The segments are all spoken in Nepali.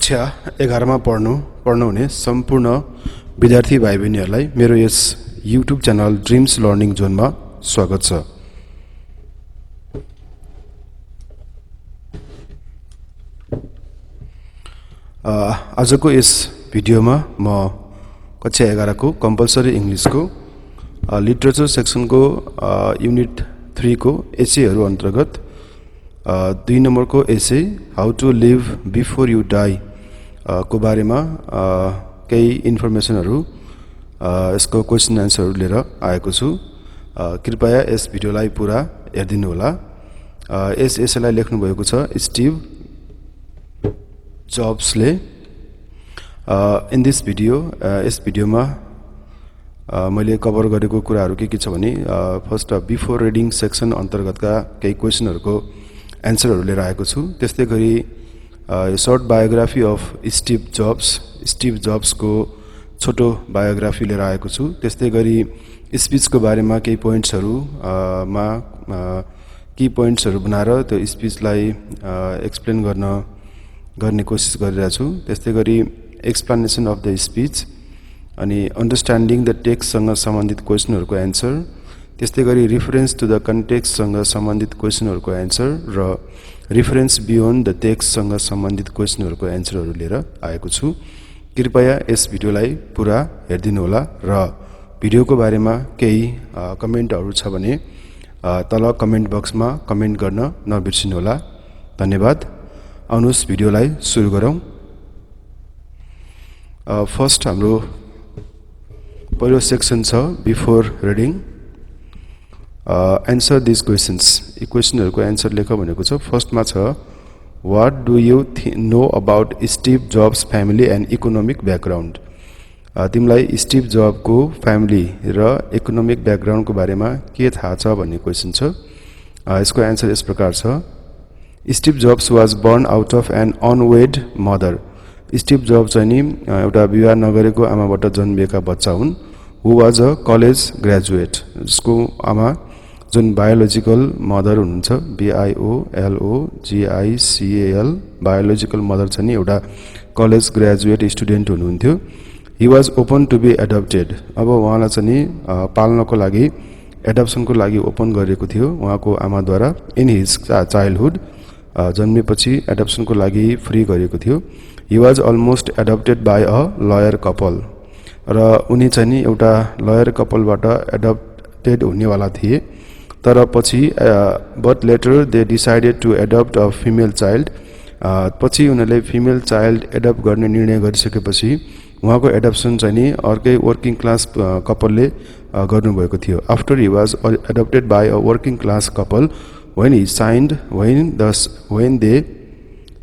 कक्षा 11 मा पढ्नुहुने सम्पूर्ण विद्यार्थी भाइ बहिनीहरूलाई मेरो यस युट्युब च्यानल ड्रिम्स लर्निङ जोनमा स्वागत छ। आजको यस भिडियोमा म कक्षा 11 को कम्पलसरी इंग्लिशको लिटरेचर सेक्सनको युनिट 3 को एसेहरू अन्तर्गत 2 नम्बरको essay how to live before you die को बारेमा केही इन्फर्मेसनहरू यसको क्वेशन एन्सरहरू लिएर आएको छु। कृपया यस भिडियोलाई पुरा हेरिदिनु होला। यस एसेलाई लेख्नु भएको छ स्टिभ जब्सले। इन दिस भिडियो यस भिडियोमा मैले कभर गरेको कुराहरू के छ भने फर्स्ट बिफोर रिडिङ सेक्सन अन्तर्गतका केही क्वेशनहरूको एन्सरहरू लिएर आएको छु। त्यस्तै गरी सर्ट बायोग्राफी अफ स्टिभ जब्सको छोटो बायोग्राफी लिएर आएको छु। त्यस्तै गरी स्पीचको बारेमा केही पोइन्ट्सहरू की पोइन्ट्सहरू बनाएर त्यो स्पीचलाई एक्सप्लेन गर्ने कोसिस गरिरहेको छु। त्यस्तै गरी एक्सप्लेनेसन अफ द स्पीच अनि अन्डरस्ट्यान्डिङ द टेक्स्टसँग सम्बन्धित क्वेशनहरूको एन्सर, त्यस्तै गरी रिफरेन्स टु द कन्टेक्स्टसँग सम्बन्धित क्वेशनहरूको एन्सर र रिफरेन्स बियोन्ड द टेक्स्टसँग सम्बन्धित क्वेशनहरूको एन्सरहरू लिएर आएको छु। कृपया यस भिडियोलाई पुरा हेरिदिनु होला र भिडियोको बारेमा केही कमेन्टहरू छ भने तल कमेन्ट बक्समा कमेन्ट गर्न नबिर्सिनु होला। धन्यवाद। आउनुहोस् भिडियोलाई सुरु गरौँ। फर्स्ट हाम्रो पहिलो सेक्सन छ before reading. Answer this questions. यी क्वेशनहरूको एन्सर लेख भनेको छ। फर्स्टमा छ what do you know about Steve Jobs family and economic background. तिमीलाई स्टिभ जबको फ्यामिली र इकोनोमिक ब्याकग्राउन्डको बारेमा के थाहा छ भन्ने क्वेशन छ। यसको एन्सर यस प्रकार छ। Steve Jobs was born out of an unwed mother. Steve Jobs चाहिँ नि एउटा विवाह नगरेको आमाबाट जन्मिएका बच्चा हुन्। Who was a college graduate. जसको आमा जुन बायोलोजिकल मदर हुनुहुन्छ BIOLOGICAL बायोलोजिकल मदर चाहिँ नि एउटा कलेज ग्रेजुएट स्टुडेन्ट हुनुहुन्थ्यो। He was open to be adopted. अब उहाँलाई चाहिँ नि पाल्नको लागि एडप्सनको लागि ओपन गरिएको थियो उहाँको आमाद्वारा इन हिज चाइल्डहुड। जन्मेपछि एडप्सनको लागि फ्री गरिएको थियो। He was almost adopted by a lawyer couple. र उनी चाहिँ नि एउटा लयर कपलबाट एडप्टेड हुनेवाला थिए। तर पछि but later they decided to adopt a female child. पछि उनीहरूले फिमेल चाइल्ड एडप्ट गर्ने निर्णय गरिसकेपछि उहाँको एडप्सन चाहिँ नि अर्कै वर्किङ क्लास कपलले गर्नुभएको थियो। After he was adopted by a working class couple when they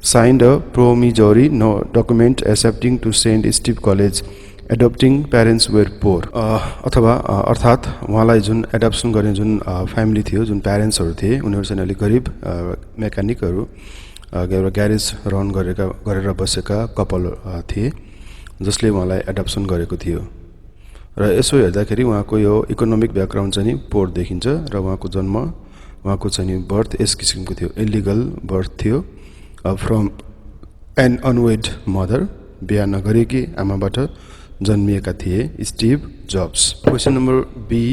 signed a promissory document accepting to send Steve college, adopting parents were poor। अथवा अर्थात् उहाँलाई जुन एडप्सन गर्ने जुन फ्यामिली थियो, जुन प्यारेन्ट्सहरू थिए, उनीहरू चाहिँ अलिक गरिब मेकानिकहरू एउटा ग्यारेज रन गरेर बसेका कपल थिए जसले उहाँलाई एडप्सन गरेको थियो। र यसो हेर्दाखेरि उहाँको यो इकोनोमिक ब्याकग्राउन्ड चाहिँ नि पोर देखिन्छ र उहाँको जन्म उहाँको चाहिँ नि बर्थ यस किसिमको थियो। इलिगल बर्थ थियो फ्रम एन अनवेड मदर। बिहा नगरेकी आमाबाट जन्मिएका थिए Steve Jobs. Question number B.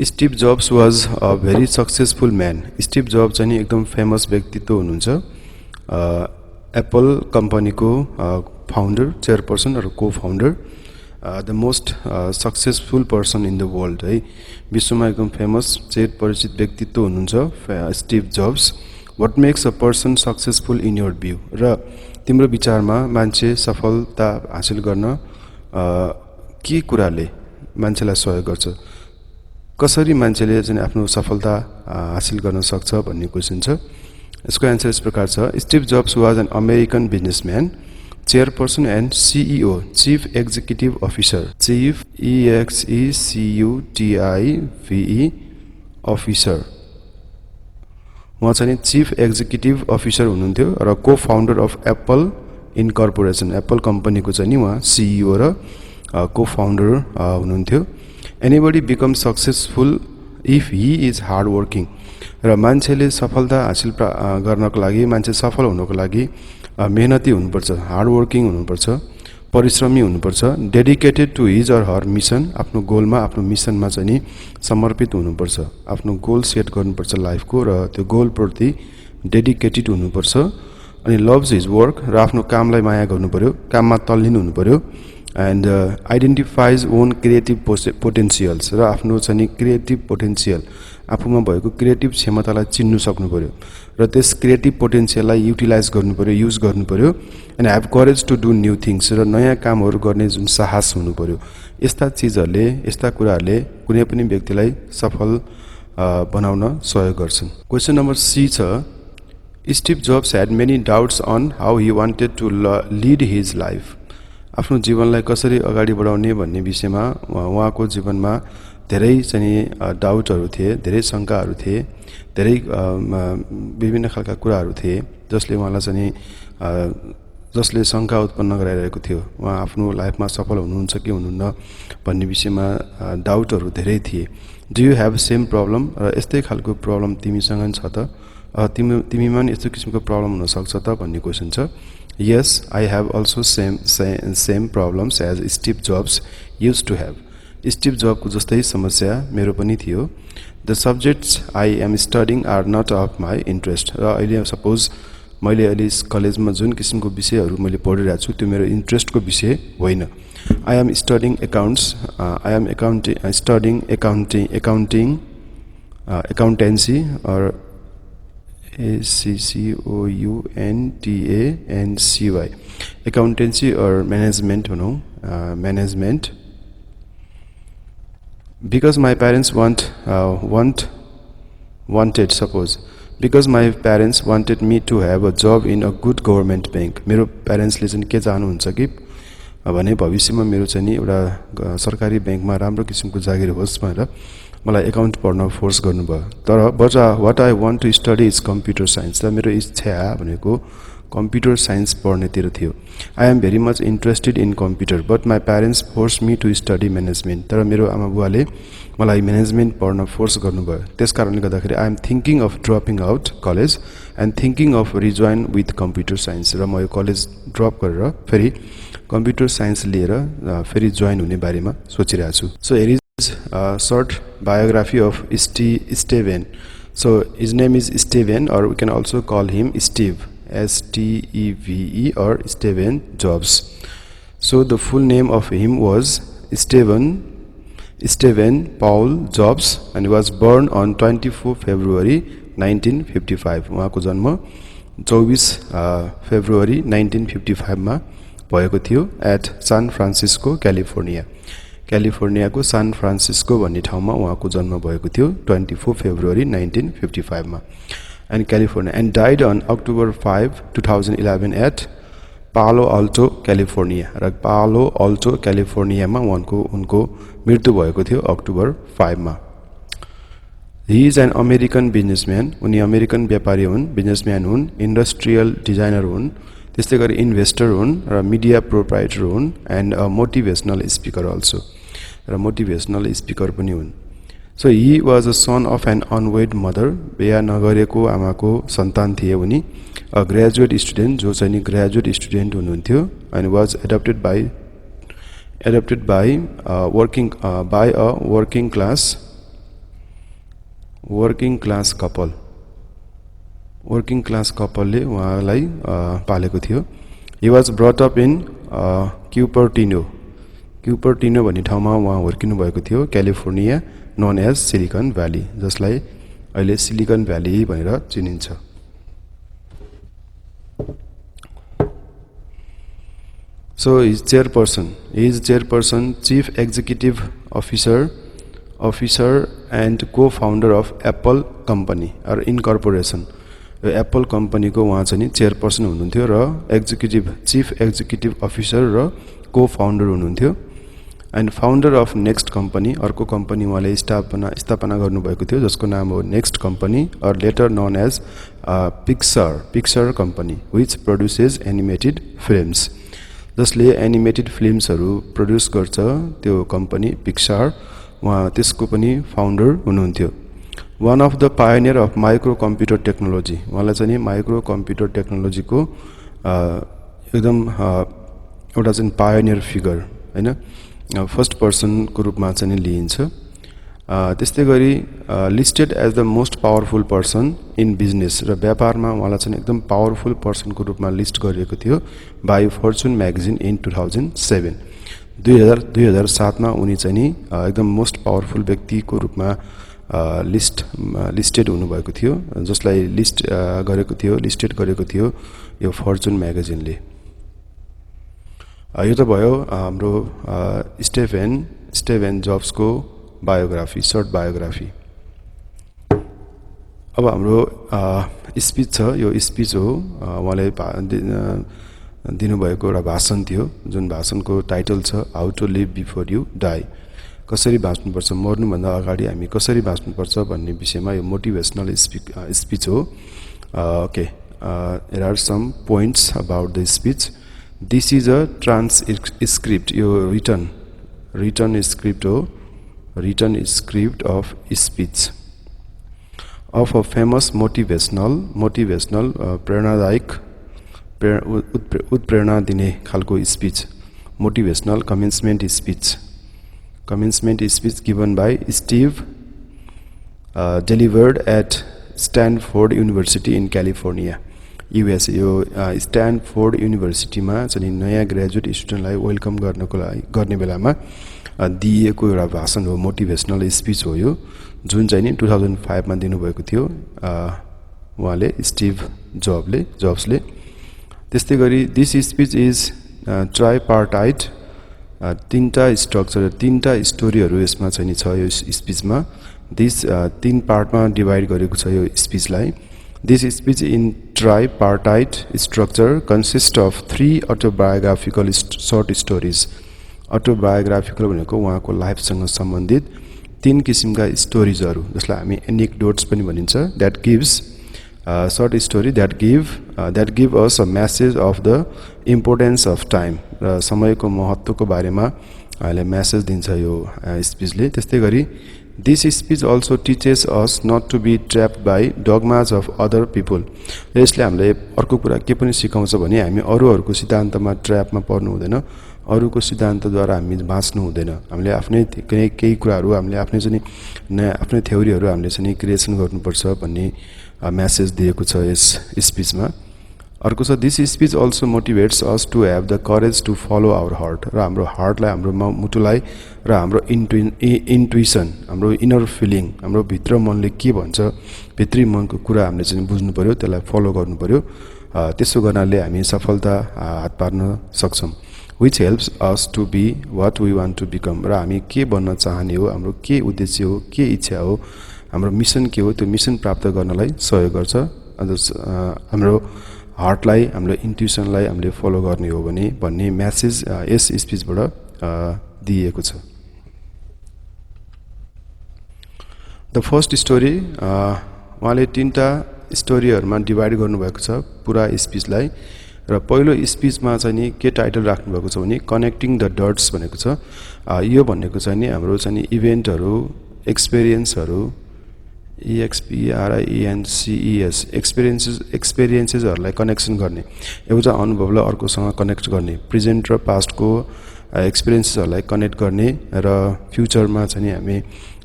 Steve Jobs was a very successful man. Steve Jobs चाहिँ नि एकदम फेमस व्यक्तित्व हुनुहुन्छ। एप्पल कम्पनीको फाउन्डर, चेयरपर्सन र को founder, the most successful person in the world है। विश्वमा एकदम फेमस चिर परिचित व्यक्तित्व हुनुहुन्छ Steve Jobs. What makes a person successful in your view. र तिम्रो विचारमा मान्छे सफलता हासिल गर्न के कुराले मान्छेलाई सहयोग गर्छ, कसरी मान्छेले चाहिँ आफ्नो सफलता हासिल गर्न सक्छ भन्ने क्वेसन छ। यसको एन्सर यस प्रकार छ। Steve Jobs was an American businessman, chairperson and CEO, chief executive officer. Chief EXECUTIVE officer. उहाँ चाहिँ चिफ एक्जिक्युटिभ अफिसर हुनुहुन्थ्यो र को founder of Apple incorporation. Apple कम्पनीको चाहिँ नि उहाँ CEO र को फाउन्डर हुनुहुन्थ्यो। Anybody become successful if he is hard working. र मान्छेले सफलता हासिल गर्नको लागि, मान्छे सफल हुनको लागि मेहनती हुनुपर्छ, हार्ड वर्किङ हुनुपर्छ, परिश्रमी हुनुपर्छ, dedicated to his or her mission, आफ्नो गोलमा आफ्नो मिसनमा चाहिँ नि समर्पित हुनुपर्छ, आफ्नो गोल सेट गर्नुपर्छ लाइफको र त्यो गोलप्रति डेडिकेटेड हुनुपर्छ, अनि लभ्स हिज वर्क र आफ्नो कामलाई माया गर्नु पर्यो, काममा तल्लीन हुनु पर्यो, and identifies own creative potentials र आफ्नो चाहिँ नि क्रिएटिभ पोटेन्सियल आफूमा भएको क्रिएटिभ क्षमतालाई चिन्नु सक्नु पर्यो र त्यस क्रिएटिभ पोटेन्सियललाई युटिलाइज गर्नु पर्यो, युज गर्नु पर्यो, and have courage to do new things र नयाँ कामहरू गर्ने जुन साहस हुनु पर्यो। यस्ता चिजहरूले, यस्ता कुराहरूले कुनै पनि व्यक्तिलाई सफल बनाउन सहयोग गर्छन्। क्वेसन नम्बर सी छ, Steve Jobs had many doubts on how he wanted to lead his life. आफ्नो जीवनलाई कसरी अगाडि बढाउने भन्ने विषयमा उहाँको जीवनमा धेरै चाहिँ डाउटहरू थिए, धेरै शङ्काहरू थिए, धेरै विभिन्न खालका कुराहरू थिए जसले उहाँलाई चाहिँ जसले शङ्का उत्पन्न गराइरहेको थियो। उहाँ आफ्नो लाइफमा सफल हुनुहुन्छ कि हुनुहुन्न भन्ने विषयमा डाउटहरू धेरै थिए। Do you have same problem, र यस्तै खालको प्रब्लम तिमीसँग छ त, तिमीमा पनि यस्तो किसिमको प्रब्लम हुनसक्छ त भन्ने क्वेसन छ। Yes, I have also same problems as Steve Jobs use to have. Steve जबको जस्तै समस्या मेरो पनि थियो। The subjects I am studying are not of my interest. र अहिले सपोज मैले अहिले कलेजमा जुन किसिमको विषयहरू मैले पढिरहेको छु त्यो मेरो इन्ट्रेस्टको विषय होइन। I am studying accounts, I am studying accountancy or ACCOUNTANCY, accountancy or management भनौँ, management. Because my parents wanted me to have a job in a good government bank. मेरो प्यारेन्ट्सले चाहिँ के चाहनुहुन्छ कि भने भविष्यमा मेरो चाहिँ नि एउटा सरकारी ब्याङ्कमा राम्रो किसिमको जागिर होस् भनेर मलाई एकाउन्ट पढ्न फोर्स गर्नुभयो। तर what I want to study is computer science. र मेरो इच्छा भनेको कम्प्युटर साइन्स पढ्नेतिर थियो। I am very much interested in computer but my parents force me to study management. तर मेरो आमा बुवाले मलाई म्यानेजमेन्ट पढ्न फोर्स गर्नुभयो। त्यस कारणले गर्दाखेरि I am thinking of dropping out college and thinking of rejoin with computer science. र म यो कलेज ड्रप गरेर फेरि कम्प्युटर साइन्स लिएर फेरि जोइन हुने बारेमा सोचिरहेको छु। So here is short biography of Steven. So his name is Steven, or we can also call him Steve, S-T-E-V-E, or Steven Jobs. So the full name of him was Steven Paul Jobs, and he was born on 24 February 1955. उहाँको जन्म 24 फेब्रुअरी 1955 मा भएको थियो एट सान फ्रान्सिस्को, क्यालिफोर्नियाको सान फ्रान्सिस्को भन्ने ठाउँमा उहाँको जन्म भएको थियो 24 फेब्रुअरी 1955 मा, and California, and died on October 5, 2011 at Palo Alto, California. र पालो अल्टो क्यालिफोर्नियामा उनको मृत्यु भएको थियो अक्टोबर 5 मा। He is an American businessman. उनी अमेरिकन व्यापारी हुन्, बिजनेसम्यान हुन्, इन्डस्ट्रियल डिजाइनर हुन्, त्यस्तै गरी इन्भेस्टर हुन् र मिडिया प्रोप्राइटर हुन्, and a motivational speaker also. र मोटिभेसनल स्पिकर पनि हुन्। So he was a son of an unwed mother. बिहा नगरेको आमाको सन्तान थिए उनी। अ ग्रेजुएट स्टुडेन्ट, जो चाहिँ नि ग्रेजुएट स्टुडेन्ट हुनुहुन्थ्यो, and was adopted by working class कपलले उहाँलाई पालेको थियो। He was brought up in Cupertino भन्ने ठाउँमा उहाँ हुर्किनु भएको थियो, California, known as Silicon Valley, जसलाई अहिले सिलिकन भ्याली भनेर चिनिन्छ। So his chairperson, chief executive officer and co founder of Apple company or incorporation. यो एप्पल कम्पनीको उहाँ चाहिँ चेयरपर्सन हुनुहुन्थ्यो र चिफ एक्जिक्युटिभ अफिसर र को फाउन्डर हुनुहुन्थ्यो, and founder of Next company, अर्को कम्पनी उहाँले स्थापना गर्नुभएको थियो जसको नाम हो Next company, or later known as Pixar company, which produces animated films, जसले एनिमेटेड फिल्म्सहरू प्रड्युस गर्छ, त्यो कम्पनी पिक्सार, उहाँ त्यसको पनि फाउन्डर हुनुहुन्थ्यो। One of the pioneer of micro computer technology, उहाँलाई चाहिँ माइक्रो कम्प्युटर टेक्नोलोजीको एकदम एउटा चाहिँ पायोनियर फिगर हैन, फर्स्ट पर्सनको रूपमा चाहिँ लिइन्छ। त्यस्तै गरी listed as the most powerful person in business, र व्यापारमा उहाँलाई चाहिँ एकदम पावरफुल पर्सनको रूपमा लिस्ट गरिएको थियो बाई फर्चुन म्यागजिन इन 2007। 2007 मा उनी चाहिँ नि एकदम मोस्ट पावरफुल व्यक्तिको रूपमा लिस्टेड हुनुभएको थियो, जसलाई लिस्टेड गरेको थियो यो फर्चुन म्यागजिनले। यो त भयो हाम्रो स्टेभेन जब्सको बायोग्राफी, सर्ट बायोग्राफी। अब हाम्रो स्पीच छ, यो स्पीच हो, उहाँले दिनुभएको एउटा भाषण थियो, जुन भाषणको टाइटल छ how to live before you die, कसरी बाँच्नुपर्छ, मर्नुभन्दा अगाडि हामी कसरी बाँच्नुपर्छ भन्ने विषयमा यो मोटिभेसनल स्पीच हो। Okay, there are some points about the speech. This is a transcript, यो रिटन स्क्रिप्ट हो, written script of speech of a famous motivational प्रेरणादायक उत्प्रेरणा दिने खालको speech, motivational commencement speech given by Steve delivered at Stanford University in California, USA. यो स्ट्यानफोर्ड युनिभर्सिटीमा चाहिँ नयाँ ग्रेजुएट स्टुडेन्टलाई वेलकम गर्ने बेलामा दिएको एउटा भाषण हो, मोटिभेसनल स्पीच हो यो, जुन चाहिँ नि 2005 मा दिनुभएको थियो उहाँले, स्टिभ जब्सले। त्यस्तै गरी दिस स्पीच इज ट्राइपार्टाइट, तीनटा स्ट्रक्चर, तीनटा स्टोरीहरू यसमा चाहिँ नि छ यो स्पीचमा। दिस तीन पार्टमा डिभाइड गरेको छ यो स्पीचलाई। This speech in tripartite structure consist of 3 autobiographical short stories. Autobiographical भनेको उहाँको लाइफसँग सम्बन्धित 3 किसिमका स्टोरीजहरू, जसलाई हामी एनेक्डोट्स पनि भनिन्छ, that gives short story that give us a message of the importance of time, र समयको महत्त्वको बारेमा अहिले म्यासेज दिन्छ यो स्पीचले। त्यस्तै गरी this speech also teaches us not to be trapped by dogmas of other people. यसले हामीले अर्को कुरा के पनि सिकाउँछ भने हामी अरूहरूको सिद्धान्तमा ट्र्यापमा पर्नु हुँदैन, अरूको सिद्धान्तद्वारा हामी बाँच्नु हुँदैन। हामीले आफ्नै केही कुराहरू, हामीले आफ्नै चाहिँ आफ्नै थ्योरीहरू हामीले चाहिँ क्रिएसन गर्नुपर्छ भन्ने म्यासेज दिएको छ यस स्पीचमा। अर्को छ this speech also motivates us to have the courage to follow our heart, र हाम्रो हार्टलाई, हाम्रो मुटुलाई, र हाम्रो इन्टुइसन, हाम्रो इनर फिलिङ, हाम्रो भित्र मनले के भन्छ, भित्री मनको कुरा हामीले चाहिँ बुझ्नु पर्यो, त्यसलाई फलो गर्नु पर्यो। त्यसो गर्नाले हामी सफलता हात पार्न सक्छौँ। Which helps us to be what we want to become, र हामी के बन्न चाहने हो, हाम्रो के उद्देश्य हो, के इच्छा हो, हाम्रो मिसन के हो, त्यो मिसन प्राप्त गर्नलाई सहयोग गर्छ। हाम्रो हार्टलाई, हाम्रो इन्ट्युसनलाई हामीले फलो गर्ने हो भने भन्ने म्यासेज यस स्पीचबाट दिएको छ। द फर्स्ट स्टोरी, उहाँले 3टा स्टोरीहरूमा डिभाइड गर्नुभएको छ पुरा स्पीचलाई, र पहिलो स्पीचमा चाहिँ नि के टाइटल राख्नुभएको छ भने कनेक्टिङ द डट्स भनेको छ। यो भनेको चाहिँ नि हाम्रो चाहिँ नि इभेन्टहरू, एक्सपिरियन्सहरू, एक्सपिरियन्सेसहरूलाई कनेक्सन गर्ने, एउटा अनुभवलाई अर्कोसँग कनेक्ट गर्ने, प्रेजेन्ट र पास्टको एक्सपिरियन्सेसहरूलाई कनेक्ट गर्ने, र फ्युचरमा चाहिँ नि हामी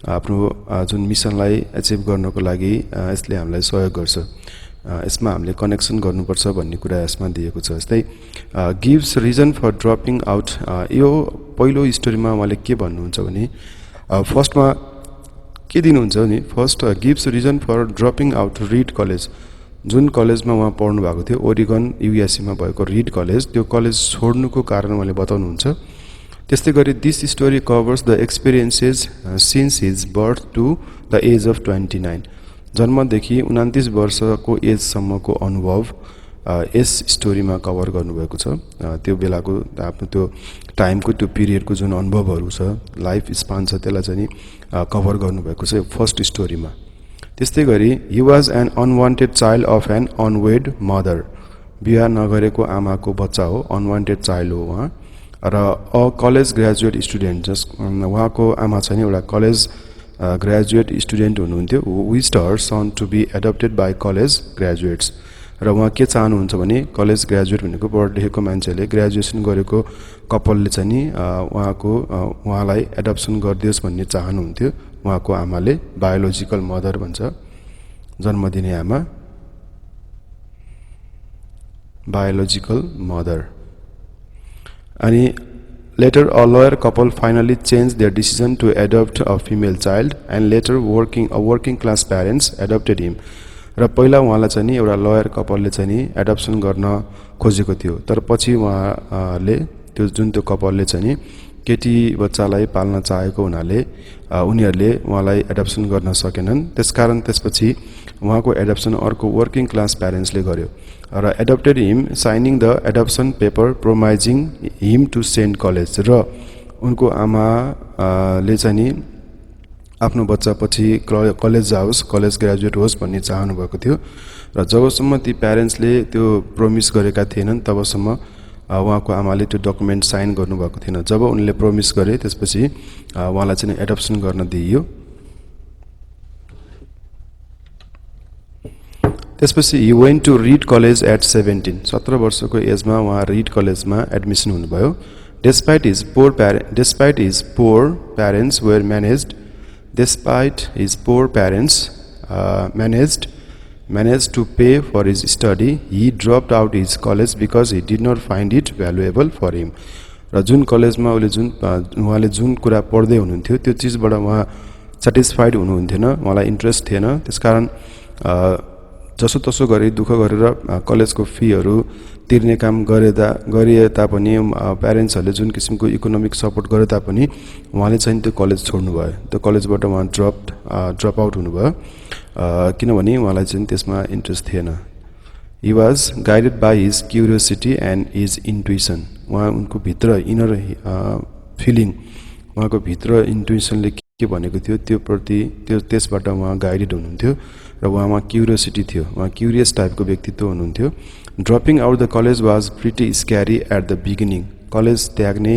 आफ्नो जुन मिसनलाई एचिभ गर्नको लागि यसले हामीलाई सहयोग गर्छ। यसमा हामीले कनेक्सन गर्नुपर्छ भन्ने कुरा यसमा दिएको छ। जस्तै gives reason for dropping out, यो पहिलो स्टोरीमा उहाँले के भन्नुहुन्छ भने फर्स्टमा के दिनुहुन्छ नि, first gives reason for dropping out Reed college, जुन कलेजमा उहाँ पढ्नु भएको थियो, ओरिगन युएसएमा भएको रिड कलेज, त्यो कलेज छोड्नुको कारण उहाँले बताउनुहुन्छ। त्यस्तै गरी this story covers the experiences since his birth to the age of 29, जन्मदेखि 29 वर्षको एजसम्मको अनुभव यस स्टोरीमा कभर गर्नुभएको छ। त्यो बेलाको आफ्नो त्यो टाइमको, त्यो पिरियडको जुन अनुभवहरू छ, लाइफ स्पान छ, त्यसलाई चाहिँ नि कभर गर्नुभएको छ फर्स्ट स्टोरीमा। त्यस्तै गरी he was an unwanted child of an unwed mother, बिहा नगरेको आमाको बच्चा हो, अनवान्टेड चाइल्ड हो उहाँ, र अ कलेज ग्रेजुएट स्टुडेन्ट, उहाँको आमा चाहिँ एउटा कलेज ग्रेजुएट स्टुडेन्ट हुनुहुन्थ्यो, wished her son to be adopted by college graduates, र उहाँ के चाहनुहुन्छ भने कलेज ग्रेजुएट भनेको पढ लेखेको मान्छेले ग्रेजुएसन गरेको कपलले चाहिँ नि उहाँलाई एडप्सन गरिदियोस् भन्ने चाहनुहुन्थ्यो उहाँको आमाले बायोलोजिकल मदर भन्छ जन्म दिने आमा biological mother. अनि later a lawyer couple finally changed their decision to adopt a female child and later working class parents adopted him. र पहिला उहाँलाई चाहिँ नि एउटा लयर कपलले चाहिँ नि एडप्सन गर्न खोजेको थियो तर पछि उहाँले त्यो कपलले चाहिँ नि केटी बच्चालाई पाल्न चाहेको हुनाले उनीहरूले उहाँलाई एडप्सन गर्न सकेनन् त्यसकारण त्यसपछि उहाँको एडप्सन अर्को वर्किङ क्लास प्यारेन्ट्सले गर्यो र adopted him signing the adoption paper promising him to sent college र उनको आमाले चाहिँ नि आफ्नो बच्चा पछि कलेज जाओस् कलेज ग्रेजुएट होस् भन्ने चाहनु भएको थियो र जबसम्म ती प्यारेन्ट्सले त्यो प्रोमिस गरेका थिएनन् तबसम्म उहाँको आमाले त्यो डकुमेन्ट साइन गर्नुभएको थिएन जब उनले प्रोमिस गरे त्यसपछि उहाँलाई चाहिँ एडप्सन गर्न दिइयो त्यसपछि he went to Reed College at 17 वर्षको एजमा उहाँ रिड कलेजमा एडमिसन हुनुभयो despite his poor parents managed to pay for his study he dropped out his college because he did not find it valuable for him र जुन कलेजमा उहाँले जुन कुरा पढ्दै हुनुहुन्थ्यो त्यो चीजबाट उहाँ सटिस्फाइड हुनुहुन्थेन उहाँलाई इन्ट्रेस्ट थिएन त्यसकारण जसो तसो गरी दुःख गरेर कलेजको फीहरू तिर्ने काम गरिए तापनि प्यारेन्ट्सहरूले जुन किसिमको इकोनोमिक सपोर्ट गरे तापनि उहाँले चाहिँ त्यो कलेज छोड्नु भयो त्यो कलेजबाट उहाँ ड्रप आउट हुनुभयो किनभने उहाँलाई चाहिँ त्यसमा इन्ट्रेस्ट थिएन he was guided by his curiosity and his intuition उहाँ उनको भित्र इनर फिलिङ उहाँको भित्र इन्टुइसनले के भनेको थियो त्यो प्रति त्यसबाट उहाँ गाइडेड हुनुहुन्थ्यो र उहाँमा क्युरियोसिटी थियो उहाँ क्युरियस टाइपको व्यक्तित्व हुनुहुन्थ्यो dropping out the college was pretty scary at the beginning college त्याग्ने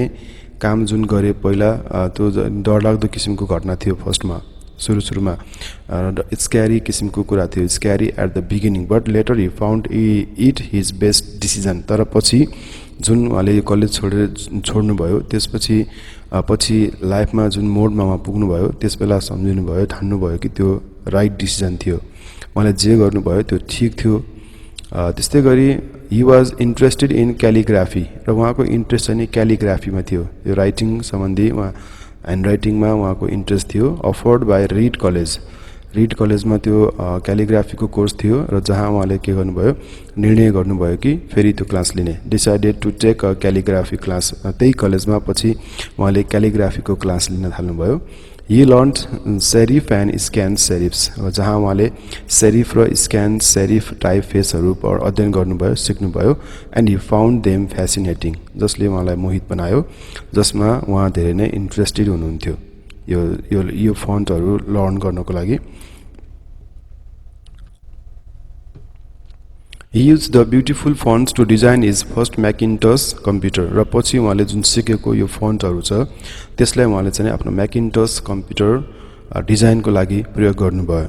काम जुन गरे पहिला त्यो डरलाग्दो किसिमको घटना थियो फर्स्टमा सुरुमा स्क्यारी किसिमको कुरा थियो scary at the beginning but later he found it his best decision तर पछि जुन उहाँले यो कलेज छोड्नुभयो त्यसपछि पछि लाइफमा जुन मोडमा उहाँ पुग्नुभयो त्यसबेला सम्झिनुभयो ठान्नुभयो कि त्यो राइट डिसिजन थियो उहाँले जे गर्नुभयो त्यो ठिक थियो त्यस्तै गरी ही वाज इन्ट्रेस्टेड इन क्यालिग्राफी र उहाँको इन्ट्रेस्ट चाहिँ क्यालिग्राफीमा थियो यो राइटिङ सम्बन्धी उहाँ ह्यान्ड राइटिङमा उहाँको इन्ट्रेस्ट थियो अफर्ड बाई रिड कलेजमा त्यो क्यालिग्राफीको कोर्स थियो र जहाँ उहाँले के गर्नुभयो निर्णय गर्नुभयो कि फेरि त्यो क्लास लिने decided to take a calligraphy class त्यही कलेजमा पछि उहाँले क्यालिग्राफीको क्लास लिन थाल्नुभयो ही लर्न्ड सेरिफ एन्ड स्क्यान सेरिफ्स जहाँ उहाँले सेरिफ र स्क्यान सेरिफ टाइप फेसहरू अध्ययन गर्नुभयो सिक्नुभयो एन्ड ही फाउन्ड देम फ्यासिनेटिङ जसले उहाँलाई मोहित बनायो जसमा उहाँ धेरै नै इन्ट्रेस्टेड हुनुहुन्थ्यो यो फन्टहरू लर्न गर्नको लागि He used the beautiful fonts to design his first Macintosh computer र पछि उहाँले जुन सिकेको यो फन्टहरू छ त्यसलाई उहाँले चाहिँ आफ्नो म्याकिन्टोस कम्प्युटर डिजाइनको लागि प्रयोग गर्नुभयो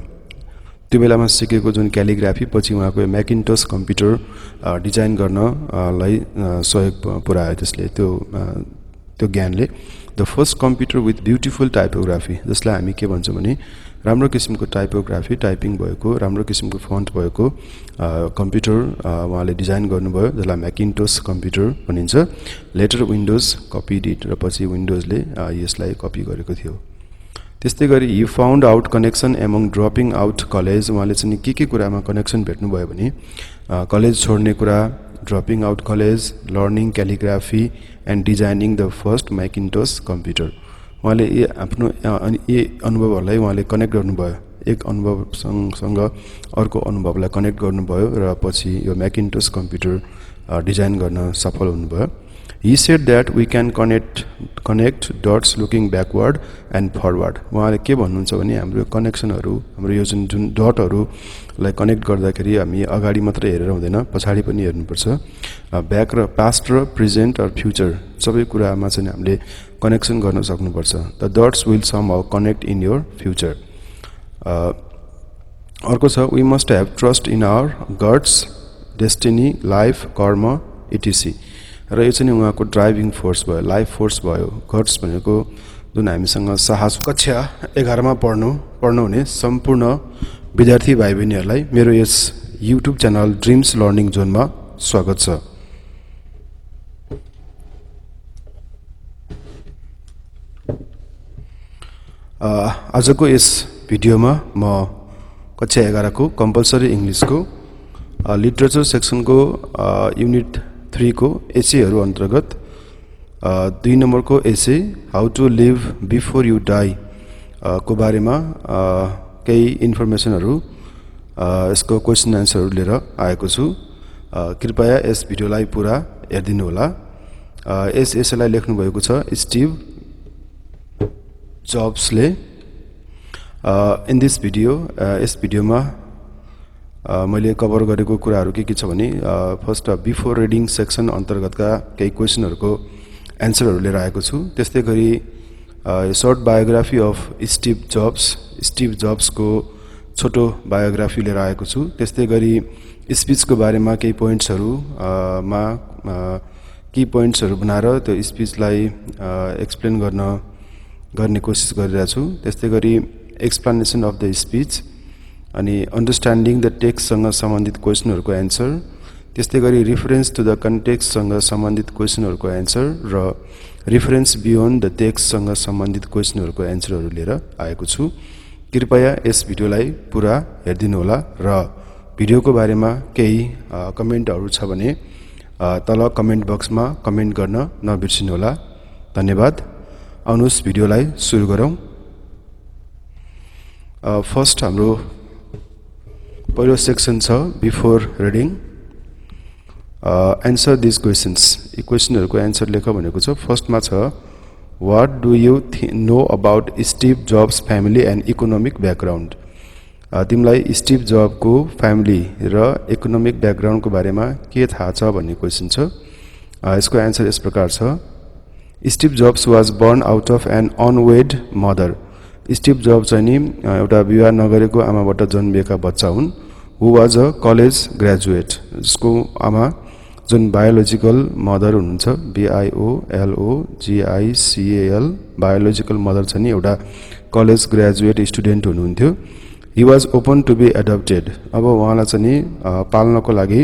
त्यो बेलामा सिकेको जुन क्यालिग्राफी पछि उहाँको म्याकिन्टोस कम्प्युटर डिजाइन गर्नलाई सहयोग पुर्यायो त्यसले त्यो ज्ञानले the first computer with beautiful typography जसलाई हामी के भन्छौँ भने राम्रो किसिमको टाइपोग्राफी टाइपिङ भएको राम्रो किसिमको फन्ट भएको कम्प्युटर उहाँले डिजाइन गर्नुभयो जसलाई म्याकिन्टोस कम्प्युटर भनिन्छ लेटर विन्डोज कपिड इट र पछि विन्डोजले यसलाई कपी गरेको थियो त्यस्तै गरी he found out connection among dropping out college उहाँले चाहिँ के कुरामा कनेक्सन भेट्नुभयो भने कलेज छोड्ने कुरा dropping out college learning calligraphy and designing the first Macintosh computer उहाँले आफ्नो अनुभवहरूलाई उहाँले कनेक्ट गर्नुभयो एक अनुभवसँग अर्को अनुभवलाई कनेक्ट गर्नुभयो र पछि यो म्याकिन्टोस कम्प्युटर डिजाइन गर्न सफल हुनुभयो He said that we can connect dots looking backward and forward उहाँले के भन्नुहुन्छ भने हाम्रो कनेक्सनहरू हाम्रो यो जुन डटहरूलाई कनेक्ट गर्दाखेरि हामी अगाडि मात्र हेरेर हुँदैन पछाडि पनि हेर्नुपर्छ ब्याक र पास्ट र प्रेजेन्ट र फ्युचर सबै कुरामा चाहिँ हामीले कनेक्सन गर्न सक्नुपर्छ the dots will somehow connect in your future अर्को छ we must have trust in our guts destiny, life, karma, etc. र यो चाहिँ उहाँको ड्राइभिङ फोर्स भयो, लाइफ फोर्स भयो। गट्स भनेको जुन हामीसँग साहस। कक्षा 11 मा पढ्नुहुने सम्पूर्ण विद्यार्थी भाइ बहिनीहरूलाई मेरो यस युट्युब च्यानल ड्रिम्स लर्निङ जोनमा स्वागत छ। आजको यस भिडियोमा म कक्षा 11 को कम्पलसरी इङ्ग्लिसको लिटरेचर सेक्सनको युनिट 3 को एसेहरू अन्तर्गत 2 नम्बरको essay how to live before you die को बारेमा केही इन्फर्मेसनहरू यसको क्वेसन एन्सरहरू लिएर आएको छु। कृपया यस भिडियोलाई पुरा हेरिदिनु होला। यस एसेलाई लेख्नु भएको छ स्टिभ जब्सले। इन दिस भिडियो, यस भिडियोमा मैले कभर गरेको कुराहरू के छ भने फर्स्ट बिफोर रिडिङ सेक्सन अन्तर्गतका केही क्वेसनहरूको एन्सरहरू लिएर आएको छु। त्यस्तै गरी सर्ट बायोग्राफी अफ स्टिभ जब्सको छोटो बायोग्राफी लिएर आएको छु। त्यस्तै गरी स्पिचको बारेमा केही पोइन्ट्सहरू की पोइन्ट्सहरू बनाएर त्यो स्पिचलाई एक्सप्लेन गर्ने कोसिस गरिरहेको छु। त्यस्तै गरी एक्सप्लेनेसन अफ द स्पिच अनि अन्डरस्ट्यान्डिङ द टेक्स्टसँग सम्बन्धित क्वेसनहरूको एन्सर। त्यस्तै गरी रिफरेन्स टु द कन्टेक्स्टसँग सम्बन्धित क्वेसनहरूको एन्सर र रिफरेन्स बियोन्ड द टेक्स्टसँग सम्बन्धित क्वेसनहरूको एन्सरहरू लिएर आएको छु। कृपया यस भिडियोलाई पुरा हेरिदिनु होला र भिडियोको बारेमा केही कमेन्टहरू छ भने तल कमेन्ट बक्समा कमेन्ट गर्न नबिर्सिनु होला। धन्यवाद। आउनुहोस् भिडियोलाई सुरु गरौँ। फर्स्ट हाम्रो पहिलो सेक्सन छ before reading. Answer this questions. यी क्वेसनहरूको एन्सर लेख भनेको छ। फर्स्टमा छ what do you know about Steve Jobs family and economic background. तिमीलाई स्टिभ जबको फ्यामिली र इकोनोमिक ब्याकग्राउन्डको बारेमा के थाहा छ भन्ने क्वेसन छ। यसको एन्सर यस प्रकार छ। Steve Jobs was born out of an unwed mother. Steve Jobs चाहिँ नि एउटा विवाह नगरेको आमाबाट जन्मिएका बच्चा हुन्। Who was a college graduate. जसको आमा जुन बायोलोजिकल मदर हुनुहुन्छ, BIOLOGICAL बायोलोजिकल मदर चाहिँ नि एउटा कलेज ग्रेजुएट स्टुडेन्ट हुनुहुन्थ्यो। He was open to be adopted. अब उहाँलाई चाहिँ नि पाल्नको लागि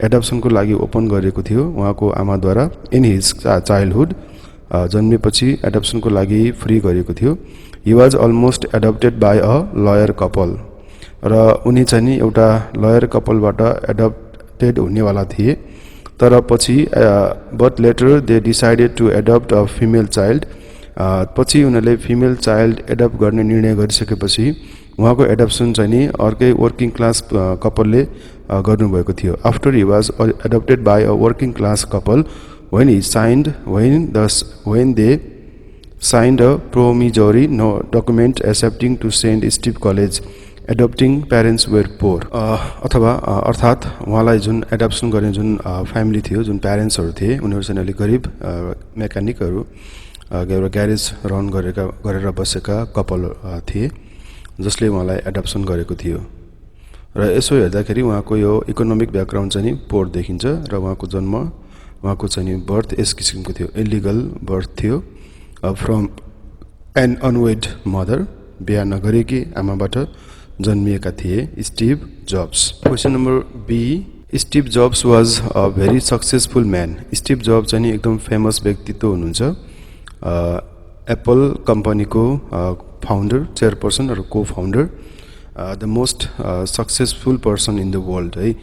एडप्सनको लागि ओपन गरेको थियो उहाँको आमाद्वारा इन हिज चाइल्डहुड। जन्मेपछि एडप्सनको लागि फ्री गरेको थियो। He was almost adopted by a lawyer couple. र उनी चाहिँ नि एउटा लयर कपलबाट एडप्टेड हुनेवाला थिए। तर पछि but later they decided to adopt a female child. पछि उनीहरूले फिमेल चाइल्ड एडप्ट गर्ने निर्णय गरिसकेपछि उहाँको एडप्सन चाहिँ नि अर्कै वर्किङ क्लास कपलले गर्नुभएको थियो। After he was adopted by a working class couple when they signed a promissory document accepting to send Steve college, adopting parents were poor। अथवा अर्थात् उहाँलाई जुन एडप्सन गर्ने जुन फ्यामिली थियो, जुन प्यारेन्ट्सहरू थिए, उनीहरू चाहिँ अलिक गरिब मेकानिकहरू, एउटा ग्यारेज रन गरेर बसेका कपल थिए जसले उहाँलाई एडप्सन गरेको थियो। र यसो हेर्दाखेरि उहाँको यो इकोनोमिक ब्याकग्राउन्ड चाहिँ नि पोर देखिन्छ र उहाँको चाहिँ नि बर्थ यस किसिमको थियो। इलिगल बर्थ थियो फ्रम एन अनवेड मदर। बिहा नगरेकी आमाबाट जन्मिएका थिए Steve Jobs. Question number B. Steve Jobs was a very successful man. Steve Jobs चाहिँ नि एकदम फेमस व्यक्तित्व हुनुहुन्छ। एप्पल कम्पनीको फाउन्डर, चेयरपर्सन र को founder, the most successful person in the world है।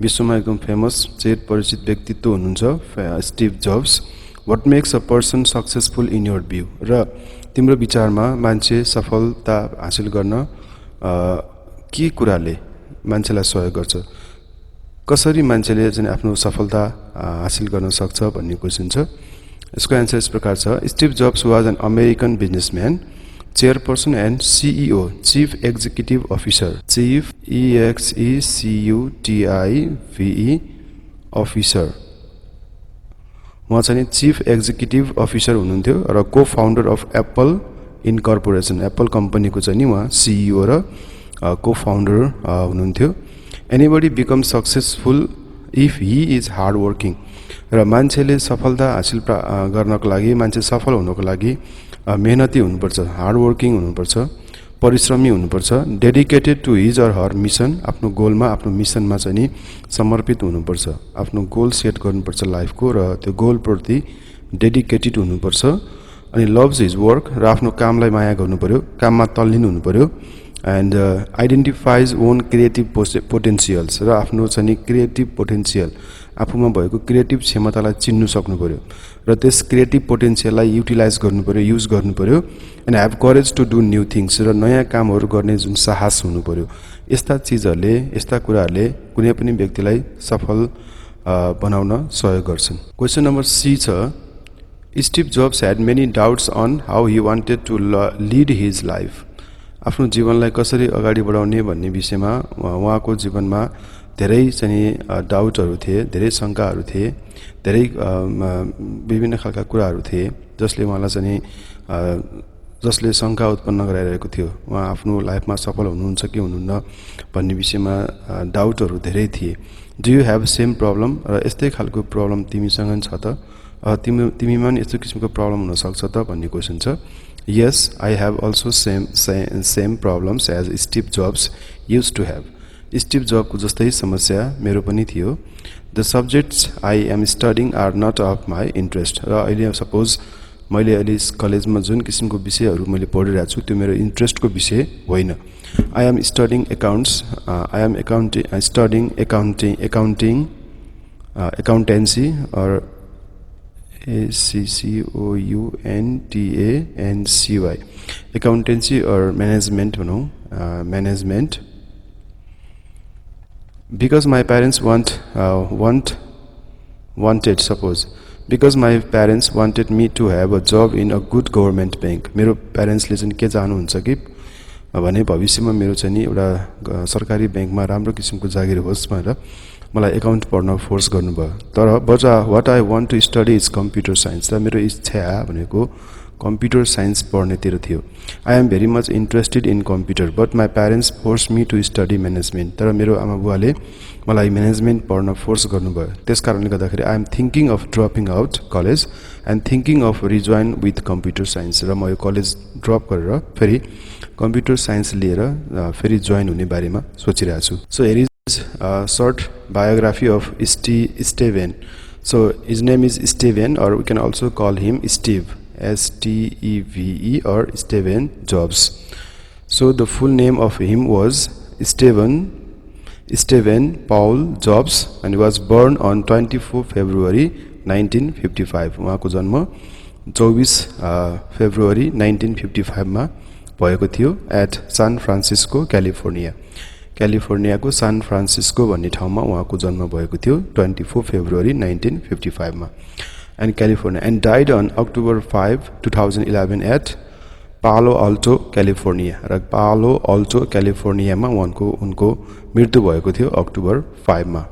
विश्वमा एकदम फेमस चिर परिचित व्यक्तित्व हुनुहुन्छ Steve Jobs. What makes a person successful in your view. र तिम्रो विचारमा मान्छे सफलता हासिल गर्न के कुराले मान्छेलाई सहयोग गर्छ, कसरी मान्छेले चाहिँ आफ्नो सफलता हासिल गर्न सक्छ भन्ने क्वेसन छ। यसको एन्सर यस प्रकार छ। Steve Jobs was an American businessman, chairperson and CEO, Chief Executive Officer, Chief EXECUTIVE Officer। उहाँ चाहिँ चिफ एक्जिक्युटिभ अफिसर हुनुहुन्थ्यो र को founder of Apple incorporation. Apple कम्पनीको चाहिँ नि उहाँ CEO र को फाउन्डर हुनुहुन्थ्यो। Anybody become successful if he is hard working र मान्छेले सफलता हासिल गर्नको लागि मान्छे सफल हुनको लागि मेहनती हुनुपर्छ, हार्ड वर्किङ हुनुपर्छ, परिश्रमी हुनुपर्छ, dedicated to his or her mission, आफ्नो गोलमा आफ्नो मिसनमा चाहिँ नि समर्पित हुनुपर्छ, आफ्नो गोल सेट गर्नुपर्छ लाइफको र त्यो गोलप्रति डेडिकेटेड हुनुपर्छ, अनि लभ्स हिज वर्क र आफ्नो कामलाई माया गर्नु पर्यो, काममा तल्लीन हुनु पर्यो, and identifies own creative potentials र आफ्नो चाहिँ नि क्रिएटिभ पोटेन्सियल आफूमा भएको क्रिएटिभ क्षमतालाई चिन्नु सक्नु पर्यो र त्यस क्रिएटिभ पोटेन्सियललाई युटिलाइज गर्नु पर्यो, युज गर्नु पर्यो, and have courage to do new things र नयाँ कामहरू गर्ने जुन साहस हुनु पर्यो। यस्ता चिजहरूले, यस्ता कुराहरूले कुनै पनि व्यक्तिलाई सफल बनाउन सहयोग गर्छन्। क्वेसन नम्बर सी छ, Steve Jobs had many doubts on how he wanted to lead his life. आफ्नो जीवनलाई कसरी अगाडि बढाउने भन्ने विषयमा उहाँको जीवनमा धेरै चाहिँ डाउटहरू थिए, धेरै शङ्काहरू थिए, धेरै विभिन्न खालका कुराहरू थिए जसले उहाँलाई चाहिँ जसले शङ्का उत्पन्न गराइरहेको थियो। उहाँ आफ्नो लाइफमा सफल हुनुहुन्छ कि हुनुहुन्न भन्ने विषयमा डाउटहरू धेरै थिए। Do you have same problem, र यस्तै खालको प्रब्लम तिमीसँग छ त, तिमीमा पनि यस्तो किसिमको प्रब्लम हुनसक्छ त भन्ने क्वेसन छ। Yes, I have also same problems as Steve Jobs use to have. Steve जबको जस्तै समस्या मेरो पनि थियो। The subjects I am studying are not of my interest, र अहिले सपोज मैले अहिले कलेजमा जुन किसिमको विषयहरू मैले पढिरहेको छु त्यो मेरो इन्ट्रेस्टको विषय होइन। I am studying accounts, I am studying accountancy or ACCOUNTANCY, accountancy or management भनौँ, management. Because my parents wanted me to have a job in a good government bank. मेरो प्यारेन्ट्सले चाहिँ के चाहनुहुन्छ कि भने भविष्यमा मेरो चाहिँ नि एउटा सरकारी ब्याङ्कमा राम्रो किसिमको जागिर होस् भनेर मलाई एकाउन्ट पढ्न फोर्स गर्नुभयो। तर what I want to study is computer science, र मेरो इच्छा भनेको कम्प्युटर साइन्स पढ्नेतिर थियो। I am very much interested in computer but my parents force me to study management, तर मेरो आमा बुवाले मलाई म्यानेजमेन्ट पढ्न फोर्स गर्नुभयो। त्यस कारणले गर्दाखेरि I am thinking of dropping out college and thinking of rejoin with computer science, र म यो कलेज ड्रप गरेर फेरि कम्प्युटर साइन्स लिएर फेरि जोइन हुने बारेमा सोचिरहेको छु। So here is short biography of Steven. So his name is Steven, or we can also call him Steve, STEVE, or Stephen Jobs. So the full name of him was Stephen Paul Jobs, and he was born on 24 February 1955. उहाँको जन्म 24 फेब्रुअरी 1955 मा भएको थियो एट सान फ्रान्सिस्को, क्यालिफोर्नियाको सान फ्रान्सिस्को भन्ने ठाउँमा उहाँको जन्म भएको थियो 24 फेब्रुअरी 1955 मा, and California, and died on October 5, 2011 at Palo Alto, California, र पालो अल्टो क्यालिफोर्नियामा उनको मृत्यु भएको थियो अक्टोबर 5 मा।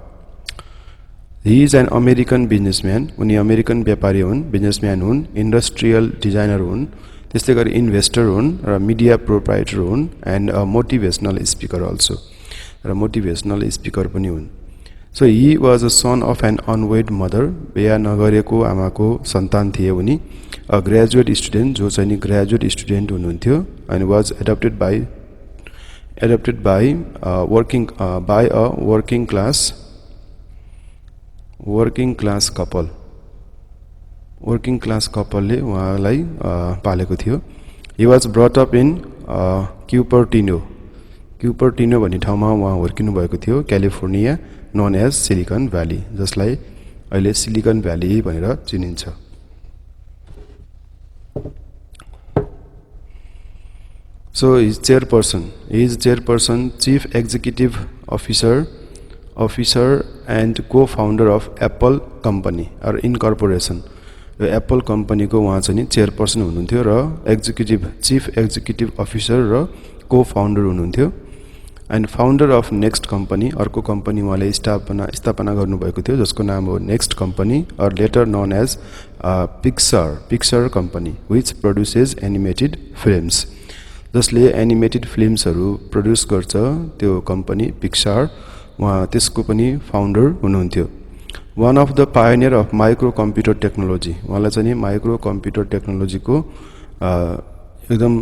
He is an American businessman, उनी अमेरिकन व्यापारी हुन्, बिजनेसम्यान हुन्, इन्डस्ट्रियल डिजाइनर हुन्, त्यस्तै गरी इन्भेस्टर हुन् र मिडिया प्रोप्राइटर हुन्, एन्ड मोटिभेसनल स्पिकर अल्सो, र मोटिभेसनल स्पिकर पनि हुन्। So he was a son of an unwed mother, बिहा नगरेको आमाको सन्तान थिए उनी। अ ग्रेजुएट स्टुडेन्ट, जो चाहिँ ग्रेजुएट स्टुडेन्ट हुनुहुन्थ्यो, and was adopted by a working class कपलले उहाँलाई पालेको थियो। He was brought up in Cupertino भन्ने ठाउँमा उहाँ हुर्किनु भएको थियो, California, known as Silicon Valley, जसलाई अहिले सिलिकन भ्याली भनेर चिनिन्छ। So his chairperson, chief executive officer and co founder of Apple company or incorporation, र एप्पल कम्पनीको उहाँ चाहिँ चेयरपर्सन हुनुहुन्थ्यो र चिफ एक्जिक्युटिभ अफिसर र को फाउन्डर हुनुहुन्थ्यो, and founder of Next company, अर्को कम्पनी उहाँले स्थापना गर्नुभएको थियो जसको नाम हो Next company, or later known as Pixar company, which produces animated films, जसले एनिमेटेड फिल्म्सहरू प्रड्युस गर्छ, त्यो कम्पनी पिक्सार उहाँ त्यसको पनि फाउन्डर हुनुहुन्थ्यो। One of the pioneer of micro computer technology, उहाँलाई चाहिँ नि माइक्रो कम्प्युटर टेक्नोलोजीको एकदम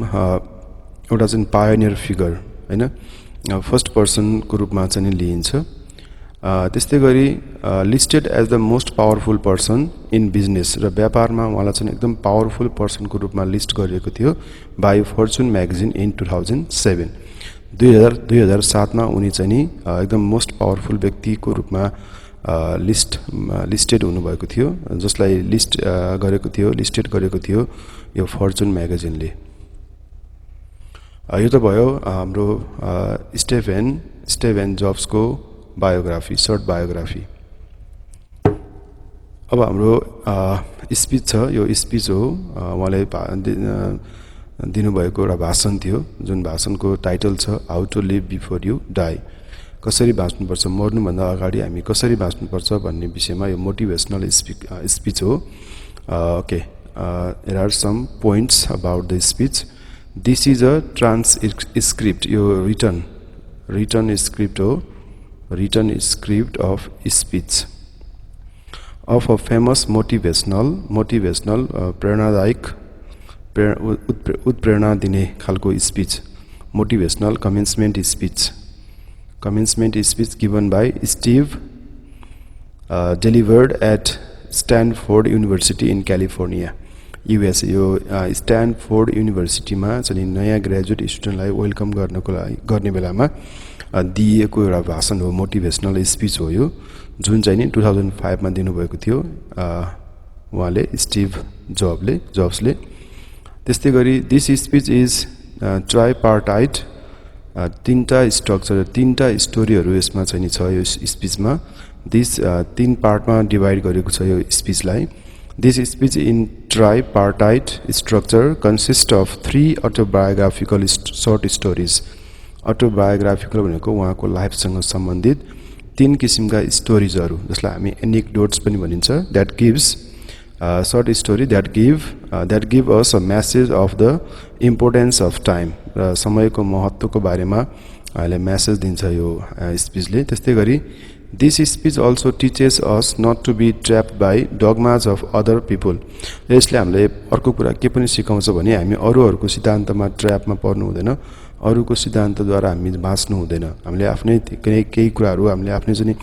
एउटा चाहिँ पायोनियर फिगर हैन, फर्स्ट पर्सनको रूपमा चाहिँ नि लिइन्छ। त्यस्तै गरी listed as the most powerful person in business, र व्यापारमा उहाँलाई चाहिँ एकदम पावरफुल पर्सनको रूपमा लिस्ट गरिएको थियो बाई फर्चुन म्यागजिन इन 2007। 2007 मा उनी चाहिँ नि एकदम मोस्ट पावरफुल व्यक्तिको रूपमा लिस्टेड हुनुभएको थियो, जसलाई लिस्टेड गरेको थियो यो फर्चुन म्यागजिनले। यो त भयो हाम्रो स्टिभ जब्सको बायोग्राफी, सर्ट बायोग्राफी। अब हाम्रो स्पीच छ, यो स्पीच हो उहाँले दिनुभएको एउटा भाषण थियो, जुन भाषणको टाइटल छ how to live before you die, कसरी बाँच्नुपर्छ, मर्नुभन्दा अगाडि हामी कसरी बाँच्नुपर्छ भन्ने विषयमा यो मोटिभेसनल स्पीच हो। Okay, there are some points about the speech. This is a transcript, यो रिटन स्क्रिप्ट हो, written script of speech of a famous motivational प्रेरणादायक उत्प्रेरणा दिने खालको speech, motivational commencement speech given by Steve delivered at Stanford University in California, USA. यो स्ट्यानफोर्ड युनिभर्सिटीमा चाहिँ नयाँ ग्रेजुएट स्टुडेन्टलाई वेलकम गर्ने बेलामा दिएको एउटा भाषण हो, मोटिभेसनल स्पीच हो यो, जुन चाहिँ नि 2005 मा दिनुभएको थियो उहाँले, स्टिभ जब्सले। त्यस्तै गरी दिस स्पीच इज ट्राइपार्टाइट, तीनटा स्ट्रक्चर, तीनटा स्टोरीहरू यसमा चाहिँ नि छ यो स्पीचमा। दिस तीन पार्टमा डिभाइड गरेको छ यो स्पीचलाई। This speech in tripartite structure consist of 3 autobiographical short stories. Autobiographical भनेको उहाँको लाइफसँग सम्बन्धित 3 किसिमका स्टोरीजहरू, जसलाई हामी एनेक्डोट्स पनि भनिन्छ, that gives short story that give us a message of the importance of time, र समयको महत्त्वको बारेमा अहिले मेसेज दिन्छ यो स्पीचले। त्यस्तै गरी this speech also teaches us not to be trapped by dogmas of other people. यसले हामीले अर्को कुरा के पनि सिकाउँछ भने हामी अरूहरूको सिद्धान्तमा ट्र्यापमा पर्नु हुँदैन, अरूको सिद्धान्तद्वारा हामी बाँच्नु हुँदैन। हामीले आफ्नै केही कुराहरू, हामीले आफ्नै चाहिँ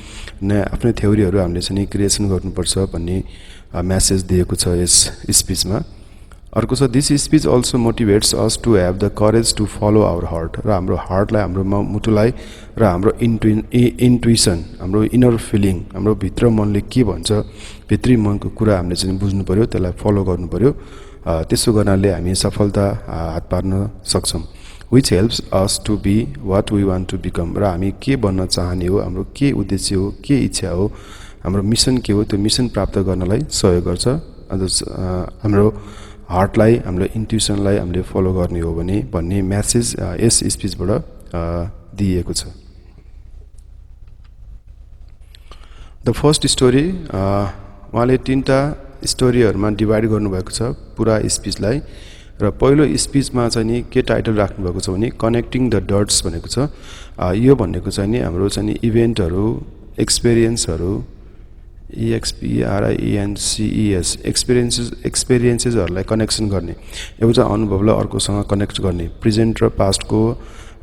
आफ्नै थ्योरीहरू हामीले चाहिँ क्रिएसन गर्नुपर्छ भन्ने मेसेज दिएको छ यस स्पीचमा। अर्को छ this speech also motivates us to have the courage to follow our heart, र हाम्रो हार्टलाई, हाम्रो मुटुलाई, र हाम्रो इन्टुइसन, हाम्रो इनर फिलिङ, हाम्रो भित्र मनले के भन्छ, भित्री मनको कुरा हामीले चाहिँ बुझ्नु पर्यो, त्यसलाई फलो गर्नु पर्यो। त्यसो गर्नाले हामी सफलता हात पार्न सक्छौँ। Which helps us to be what we want to become, र हामी के बन्न चाहने हो, हाम्रो के उद्देश्य हो, के इच्छा हो, हाम्रो मिसन के हो, त्यो मिसन प्राप्त गर्नलाई सहयोग गर्छ। हाम्रो हार्टलाई, हाम्रो इन्ट्युसनलाई हामीले फलो गर्ने हो भने भन्ने मेसेज यस स्पीचबाट दिएको छ। द फर्स्ट स्टोरी, उहाँले 3टा स्टोरीहरूमा डिभाइड गर्नुभएको छ पुरा स्पीचलाई, र पहिलो स्पीचमा चाहिँ नि के टाइटल राख्नुभएको छ भने कनेक्टिङ द डट्स भनेको छ। यो भनेको चाहिँ नि हाम्रो चाहिँ इभेन्टहरू, एक्सपिरियन्सहरू, EXPRIENCES, एक्सपिरियन्सेसहरूलाई कनेक्सन गर्ने, एउटा अनुभवलाई अर्कोसँग कनेक्ट गर्ने, प्रेजेन्ट र पास्टको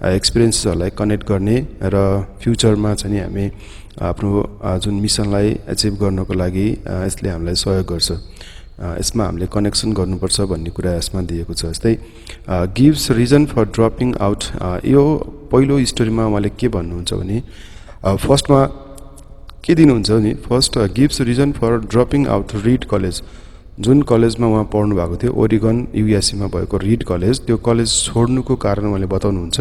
एक्सपिरियन्सेसहरूलाई कनेक्ट गर्ने, र फ्युचरमा चाहिँ हामी आफ्नो जुन मिसनलाई एचिभ गर्नको लागि यसले हामीलाई सहयोग गर्छ। यसमा हामीले कनेक्सन गर्नुपर्छ भन्ने कुरा यसमा दिएको छ। जस्तै gives reason for dropping out, यो पहिलो स्टोरीमा उहाँले के भन्नुहुन्छ भने फर्स्टमा के दिनुहुन्छ नि, first gives reason for dropping out Reed college, जुन कलेजमा उहाँ पढ्नु भएको थियो, ओरिगन युएसएमा भएको रिड कलेज, त्यो कलेज छोड्नुको कारण उहाँले बताउनुहुन्छ।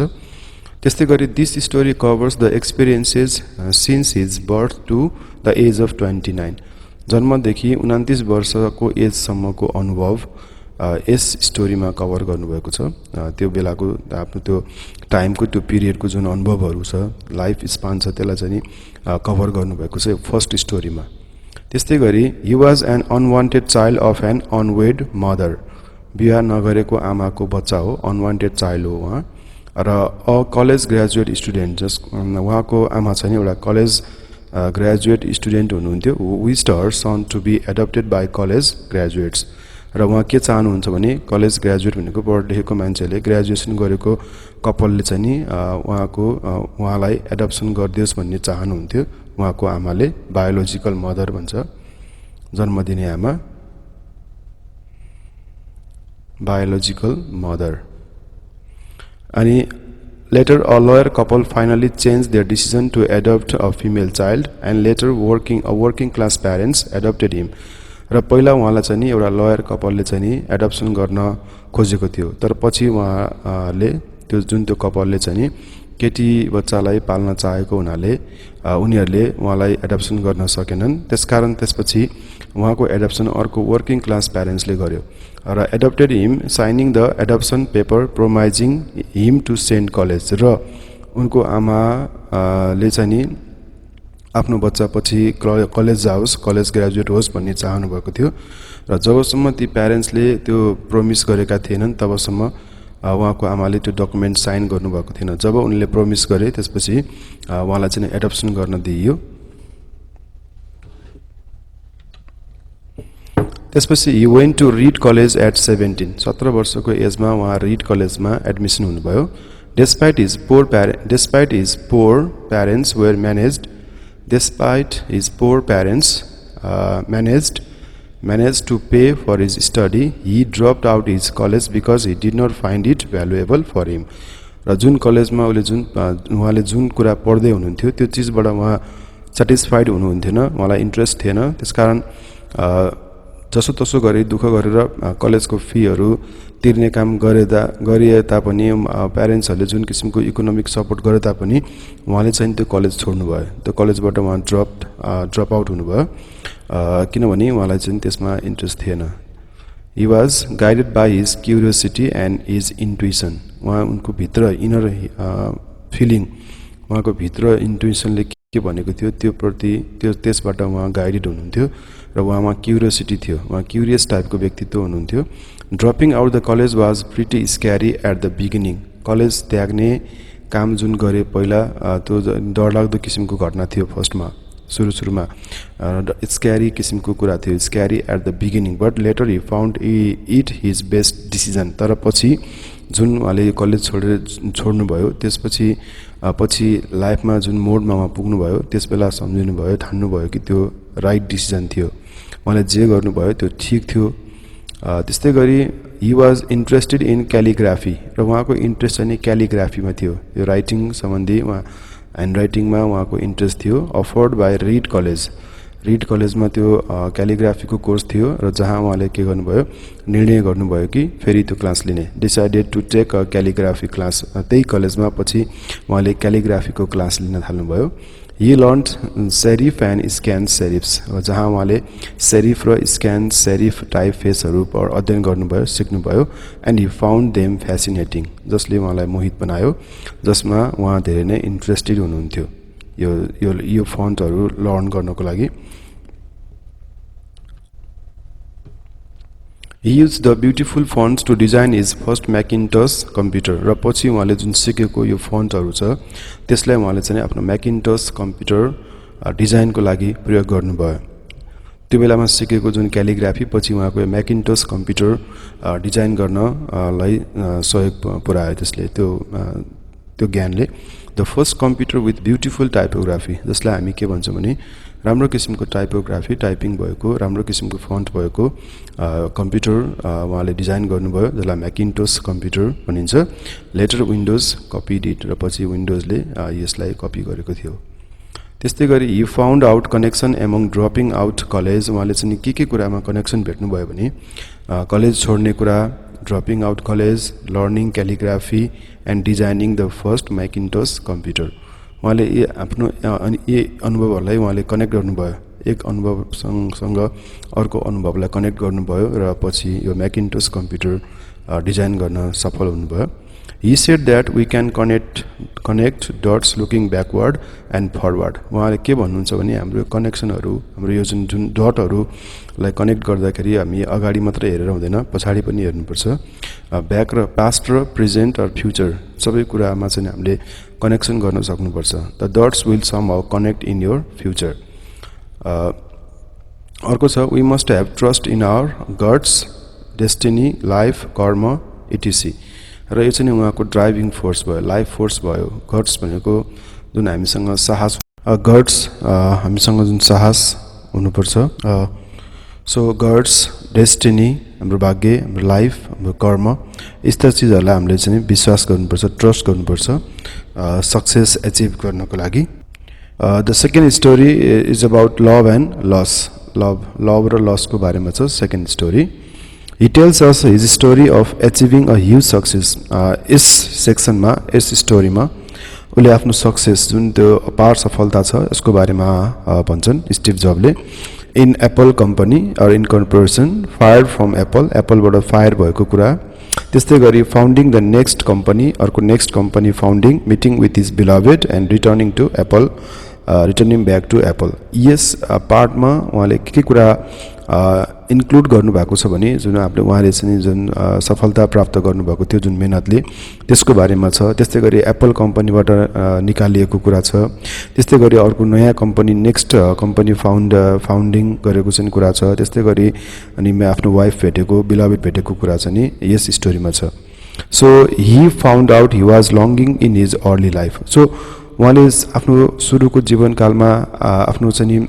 त्यस्तै गरी this story covers the experiences since his birth to the age of 29, जन्मदेखि 29 वर्षको एजसम्मको अनुभव यस स्टोरीमा कभर गर्नुभएको छ। त्यो बेलाको आफ्नो त्यो टाइमको त्यो पिरियडको जुन अनुभवहरू छ, लाइफ स्पान छ, त्यसलाई चाहिँ कभर गर्नुभएको छ यो फर्स्ट स्टोरीमा। त्यस्तै गरी he was an unwanted child of an unwed mother, बिहा नगरेको आमाको बच्चा हो, अनवान्टेड चाइल्ड हो उहाँ। र अ कलेज ग्रेजुएट स्टुडेन्ट उहाँको आमा चाहिँ एउटा कलेज ग्रेजुएट स्टुडेन्ट हुनुहुन्थ्यो wished her son to be adopted by college graduates र उहाँ के चाहनुहुन्छ भने कलेज ग्रेजुएट भनेको पढ लेखेको मान्छेले ग्रेजुएसन गरेको कपालले चाहिँ नि उहाँलाई एडप्सन गरिदियोस् भन्ने चाहनुहुन्थ्यो उहाँको आमाले बायोलोजिकल मदर भन्छ जन्म दिने आमा biological mother. अनि later a lawyer couple finally changed their decision to adopt a female child and later working class parents adopted him. र पहिला उहाँलाई चाहिँ नि एउटा लयर कपलले चाहिँ नि एडप्सन गर्न खोजेको थियो तर पछि उहाँले जुन त्यो कपलले चाहिँ नि केटी बच्चालाई पाल्न चाहेको हुनाले उनीहरूले उहाँलाई एडप्सन गर्न सकेनन् त्यसकारण त्यसपछि उहाँको एडप्सन अर्को वर्किङ क्लास प्यारेन्ट्सले गर्यो र adopted him signing the adoption paper promising him to sent college र उनको आमाले चाहिँ नि आफ्नो बच्चा पछि कलेज जाओस् कलेज ग्रेजुएट होस् भन्ने चाहनु भएको थियो र जबसम्म ती प्यारेन्ट्सले त्यो प्रोमिस गरेका थिएनन् तबसम्म उहाँको आमाले त्यो डकुमेन्ट साइन गर्नुभएको थिएन जब उनले प्रोमिस गरे त्यसपछि उहाँलाई चाहिँ एडप्सन गर्न दिइयो त्यसपछि he went to Reed College at 17 वर्षको एजमा उहाँ रिड कलेजमा एडमिसन हुनुभयो despite his poor parents were managed to pay for his study he dropped out his college because he did not find it valuable for him र जुन कलेजमा उहाँले जुन कुरा पढ्दै हुनुहुन्थ्यो त्यो चीजबाट उहाँ सटिस्फाइड हुनुहुन्थेन उहाँलाई इन्ट्रेस्ट थिएन त्यसकारण जसो तसो गरी दुःख गरेर कलेजको फीहरू तिर्ने काम गरिए तापनि प्यारेन्ट्सहरूले जुन किसिमको इकोनोमिक सपोर्ट गरे तापनि उहाँले चाहिँ त्यो कलेज छोड्नु भयो त्यो कलेजबाट उहाँ ड्रप आउट हुनुभयो किनभने उहाँलाई चाहिँ त्यसमा इन्ट्रेस्ट थिएन he was guided by his curiosity and his intuition उनको भित्र इनर फिलिङ उहाँको भित्र इन्टुइसनले के भनेको थियो त्यसबाट उहाँ गाइडेड हुनुहुन्थ्यो र उहाँमा क्युरियोसिटी थियो उहाँ क्युरियस टाइपको व्यक्तित्व हुनुहुन्थ्यो dropping out the college was pretty scary at the beginning college त्याग्ने काम जुन गरे पहिला त्यो डरलाग्दो किसिमको घटना थियो फर्स्टमा सुरुमा स्क्यारी किसिमको कुरा थियो scary at the beginning but later he found it his best decision तर पछि जुन उहाँले कलेज छोड्नुभयो त्यसपछि पछि लाइफमा जुन मोडमा उहाँ पुग्नुभयो त्यसबेला सम्झिनुभयो ठान्नुभयो कि त्यो राइट डिसिजन थियो उहाँले जे गर्नुभयो त्यो ठिक थियो त्यस्तै गरी ही वाज इन्ट्रेस्टेड इन क्यालिग्राफी र उहाँको इन्ट्रेस्ट चाहिँ क्यालिग्राफीमा थियो यो राइटिङ सम्बन्धी उहाँ ह्यान्ड राइटिङमा उहाँको इन्ट्रेस्ट थियो अफर्ड बाई रिड कलेजमा त्यो क्यालिग्राफीको कोर्स थियो र जहाँ उहाँले के गर्नुभयो निर्णय गर्नुभयो कि फेरि त्यो क्लास लिने decided to take a calligraphy class त्यही कलेजमा पछि उहाँले क्यालिग्राफीको क्लास लिन थाल्नुभयो ही लर्न्ड सेरिफ एन्ड स्क्यान सेरिफ्स जहाँ उहाँले सेरिफ र स्क्यान सेरिफ टाइप फेसहरू अध्ययन गर्नुभयो सिक्नुभयो एन्ड ही फाउन्ड देम फ्यासिनेटिङ जसले उहाँलाई मोहित बनायो जसमा उहाँ धेरै नै इन्ट्रेस्टेड हुनुहुन्थ्यो यो फन्टहरू लर्न गर्नको लागि He used the beautiful fonts to design his first Macintosh computer र पछि उहाँले जुन सिकेको यो फन्टहरू छ त्यसलाई उहाँले चाहिँ आफ्नो म्याकिन्टोस कम्प्युटर डिजाइनको लागि प्रयोग गर्नुभयो त्यो बेलामा सिकेको जुन क्यालिग्राफी पछि उहाँको म्याकिन्टोस कम्प्युटर डिजाइन गर्नलाई सहयोग पुर्यायो त्यसले त्यो ज्ञानले the first computer with beautiful typography जसलाई हामी के भन्छौँ भने राम्रो किसिमको टाइपोग्राफी टाइपिङ भएको राम्रो किसिमको फन्ट भएको कम्प्युटर उहाँले डिजाइन गर्नुभयो जसलाई म्याकिन्टोस कम्प्युटर भनिन्छ लेटर विन्डोज कपी डिट र पछि विन्डोजले यसलाई कपी गरेको थियो त्यस्तै गरी he found out connection among dropping out college उहाँले चाहिँ के कुरामा कनेक्सन भेट्नुभयो भने कलेज छोड्ने कुरा dropping out college learning calligraphy and designing the first Macintosh computer उहाँले आफ्नो यी अनुभवहरूलाई उहाँले कनेक्ट गर्नुभयो एक अनुभवसँग अर्को अनुभवलाई कनेक्ट गर्नुभयो र पछि यो म्याकिन्टोस कम्प्युटर डिजाइन गर्न सफल हुनुभयो He said that we can connect dots looking backward and forward. उहाँले के भन्नुहुन्छ भने हाम्रो कनेक्सनहरू हाम्रो यो जुन डटहरूलाई कनेक्ट गर्दाखेरि हामी अगाडि मात्र हेरेर हुँदैन पछाडि पनि हेर्नुपर्छ ब्याक र पास्ट र प्रेजेन्ट र फ्युचर सबै कुरामा चाहिँ हामीले कनेक्सन गर्न सक्नुपर्छ the dots will somehow connect in your future अर्को छ we must have trust in our guts destiny life karma etc र यो चाहिँ उहाँको ड्राइभिङ फोर्स भयो लाइफ फोर्स भयो गट्स भनेको जुन हामीसँग साहस गट्स हामीसँग जुन साहस हुनुपर्छ सो गट्स डेस्टिनी हाम्रो भाग्य हाम्रो लाइफ हाम्रो कर्म यस्ता चिजहरूलाई हामीले चाहिँ विश्वास गर्नुपर्छ ट्रस्ट गर्नुपर्छ सक्सेस एचिभ गर्नको लागि the second story is about love and loss love र लसको बारेमा छ second story He tells us his story of achieving a huge success. यस सेक्सनमा यस स्टोरीमा उसले आफ्नो सक्सेस जुन त्यो अपार सफलता छ यसको बारेमा भन्छन् स्टिभ जबले in Apple company or incorporation fired from एप्पलबाट फायर भएको कुरा त्यस्तै गरी फाउन्डिङ द नेक्स्ट कम्पनी अर्को Next company founding meeting with his beloved and returning to Apple returning back to Apple यस पार्टमा उहाँले के कुरा इन्क्लुड गर्नुभएको छ भने जुन हामीले उहाँले चाहिँ जुन सफलता प्राप्त गर्नुभएको थियो जुन मेहनतले त्यसको बारेमा छ त्यस्तै गरी एप्पल कम्पनीबाट निकालिएको कुरा छ त्यस्तै गरी अर्को नयाँ कम्पनी नेक्स्ट कम्पनी फाउन्डिङ गरेको चाहिँ कुरा छ त्यस्तै गरी अनि आफ्नो वाइफ भेटेको बिलभेड भेटेको कुरा चाहिँ नि यस स्टोरीमा छ so he found out he was longing in his early life so उहाँले आफ्नो सुरुको जीवनकालमा आफ्नो चाहिँ नि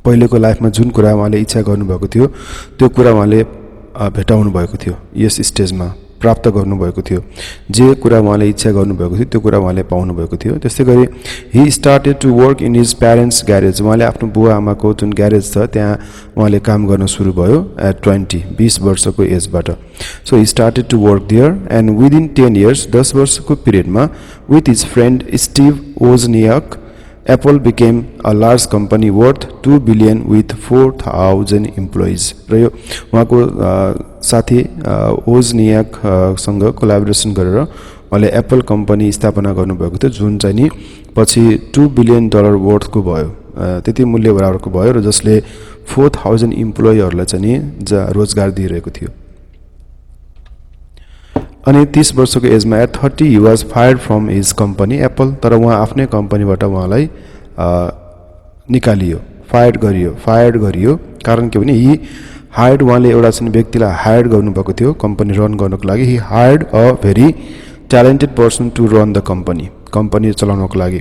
पहिलेको लाइफमा जुन कुरा उहाँले इच्छा गर्नुभएको थियो त्यो कुरा उहाँले भेटाउनु भएको थियो यस स्टेजमा प्राप्त गर्नुभएको थियो जे कुरा उहाँले इच्छा गर्नुभएको थियो त्यो कुरा उहाँले पाउनु भएको थियो त्यस्तै गरी he started to work in his parents garage उहाँले आफ्नो बुवा आमाको जुन ग्यारेज छ त्यहाँ उहाँले काम गर्न सुरु भयो एट 20 वर्षको एजबाट so he started to work there and within 10 years 10 वर्षको पिरियडमा with his friend Steve Wozniak Apple became a large company worth $2 billion with 4,000 employees. र यो उहाँको साथी ओजनियाकसँग कोलाबोरेसन गरेर उहाँले एप्पल कम्पनी स्थापना गर्नुभएको थियो जुन चाहिँ नि पछि $2 बिलियन वर्थको भयो त्यति मूल्य बराबरको भयो र जसले 4,000 इम्प्लोइहरूलाई चाहिँ नि रोजगार दिइरहेको थियो अनि 30 वर्षको एजमा at 30 he was fired from his company Apple तर उहाँ आफ्नै कम्पनीबाट उहाँलाई निकालियो फायर गरियो कारण के भने हि हायर्ड उहाँले एउटा चाहिँ व्यक्तिलाई हायर गर्नुभएको थियो कम्पनी रन गर्नको लागि he hired a very talented person to run the company चलाउनको लागि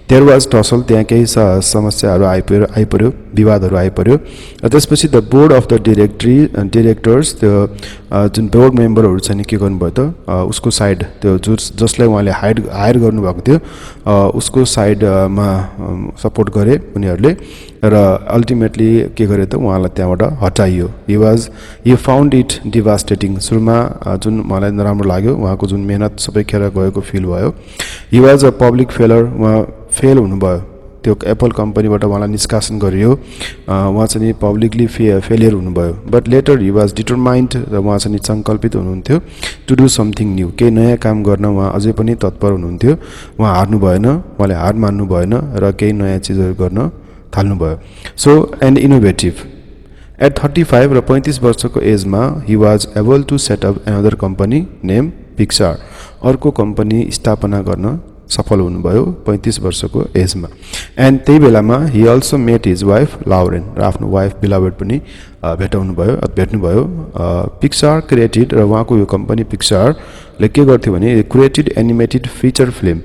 देयर वाज टसल त्यहाँ केही समस्याहरू आइपर्यो विवादहरू आइपर्यो र त्यसपछि the board of the directors त्यो जुन बोर्ड मेम्बरहरू चाहिँ के गर्नुभयो त उसको साइड त्यो जसलाई उहाँले हायर गर्नुभएको थियो उसको साइडमा सपोर्ट गरे उनीहरूले र अल्टिमेटली के गरे त उहाँलाई त्यहाँबाट हटाइयो ही फाउन्ड इट डिभास्टेटिङ सुरुमा जुन मलाई नराम्रो लाग्यो उहाँको जुन मेहनत सबै खेर गएको फिल भयो he was a public failure उहाँ फेल हुनुभयो त्यो एप्पल कम्पनीबाट उहाँलाई निष्कासन गरियो उहाँ चाहिँ पब्लिकली फेलियर हुनुभयो but later he was determined र उहाँ चाहिँ सङ्कल्पित हुनुहुन्थ्यो टु डु समथिङ न्यू केही नयाँ काम गर्न उहाँ अझै पनि तत्पर हुनुहुन्थ्यो उहाँ हार्नु भएन उहाँले हार मान्नु भएन र केही नयाँ चिजहरू गर्न थाल्नुभयो सो एन्ड इनोभेटिभ एट 35 र 35 वर्षको एजमा he was able to set up another company name Pixar अर्को कम्पनी स्थापना गर्न सफल हुनुभयो 35 वर्षको एजमा एन्ड त्यही बेलामा ही अल्सो मेट हिज वाइफ लाउरेन र आफ्नो वाइफ बिलभेड पनि भेट्नुभयो पिक्सार क्रिएटेड र उहाँको यो कम्पनी पिक्सारले के गर्थ्यो भने created animated feature film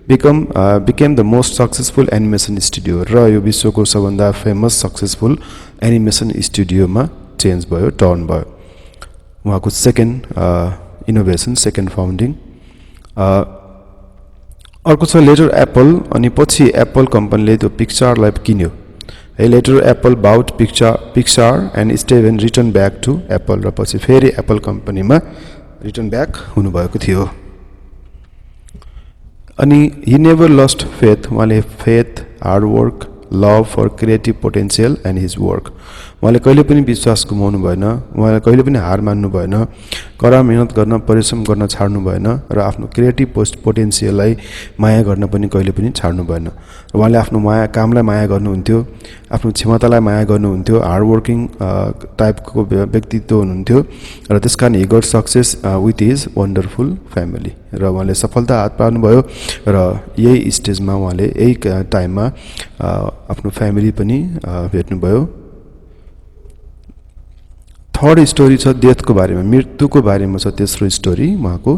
became the most successful animation studio र यो विश्वको सबभन्दा फेमस सक्सेसफुल एनिमेसन स्टुडियोमा चेन्ज भयो टर्न भयो उहाँको सेकेन्ड इनोभेसन सेकेन्ड फाउन्डिङ अर्को छ लेटर एप्पल अनि पछि एप्पल कम्पनीले त्यो पिक्सारलाई किन्यो है later Apple bought Pixar and Steven return back to Apple र पछि फेरि एप्पल कम्पनीमा रिटर्न ब्याक हुनुभएको थियो अनि ही नेभर लस्ट फेथ उहाँले faith hard work love for creative potential and his work उहाँले कहिले पनि विश्वास गुमाउनु भएन, उहाँले कहिले पनि हार मान्नु भएन, कडा मेहनत गर्न परिश्रम गर्न छाड्नु भएन र आफ्नो क्रिएटिभ पोटेन्सियललाई माया गर्न पनि कहिले पनि छाड्नु भएन। उहाँले आफ्नो कामलाई माया गर्नुहुन्थ्यो, आफ्नो क्षमतालाई माया गर्नुहुन्थ्यो, हार्डवर्किङ टाइपको व्यक्तित्व हुनुहुन्थ्यो र त्यसकारण he got success with his wonderful family र उहाँले सफलता हात पार्नुभयो र यही स्टेजमा उहाँले यही टाइममा आफ्नो फ्यामिली पनि भेट्नुभयो। थर्ड स्टोरी छ डेथको बारेमा, मृत्युको बारेमा छ तेस्रो स्टोरी उहाँको।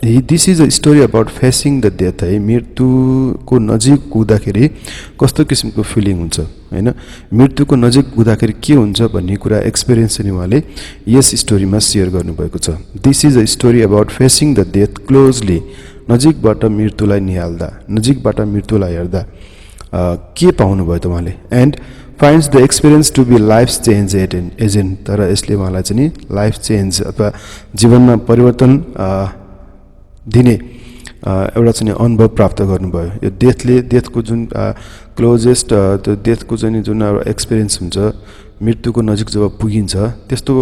This is a story about facing the death है। मृत्युको नजिक पुग्दाखेरि कस्तो किसिमको फिलिङ हुन्छ हैन, मृत्युको नजिक पुग्दाखेरि के हुन्छ भन्ने कुरा एक्सपिरियन्स चाहिँ उहाँले यस स्टोरीमा सेयर गर्नुभएको छ। This is a story about facing the death closely, नजिकबाट मृत्युलाई निहाल्दा, नजिकबाट मृत्युलाई हेर्दा के पाउनुभयो त उहाँले। And finds the experience to be life change agent, तर यसले उहाँलाई चाहिँ लाइफ चेन्ज अथवा जीवनमा परिवर्तन दिने एउटा चाहिँ अनुभव प्राप्त गर्नुभयो। यो डेथको जुन क्लोजेस्ट त्यो डेथको चाहिँ जुन एक्सपिरियन्स हुन्छ, मृत्युको नजिक जब पुगिन्छ त्यस्तो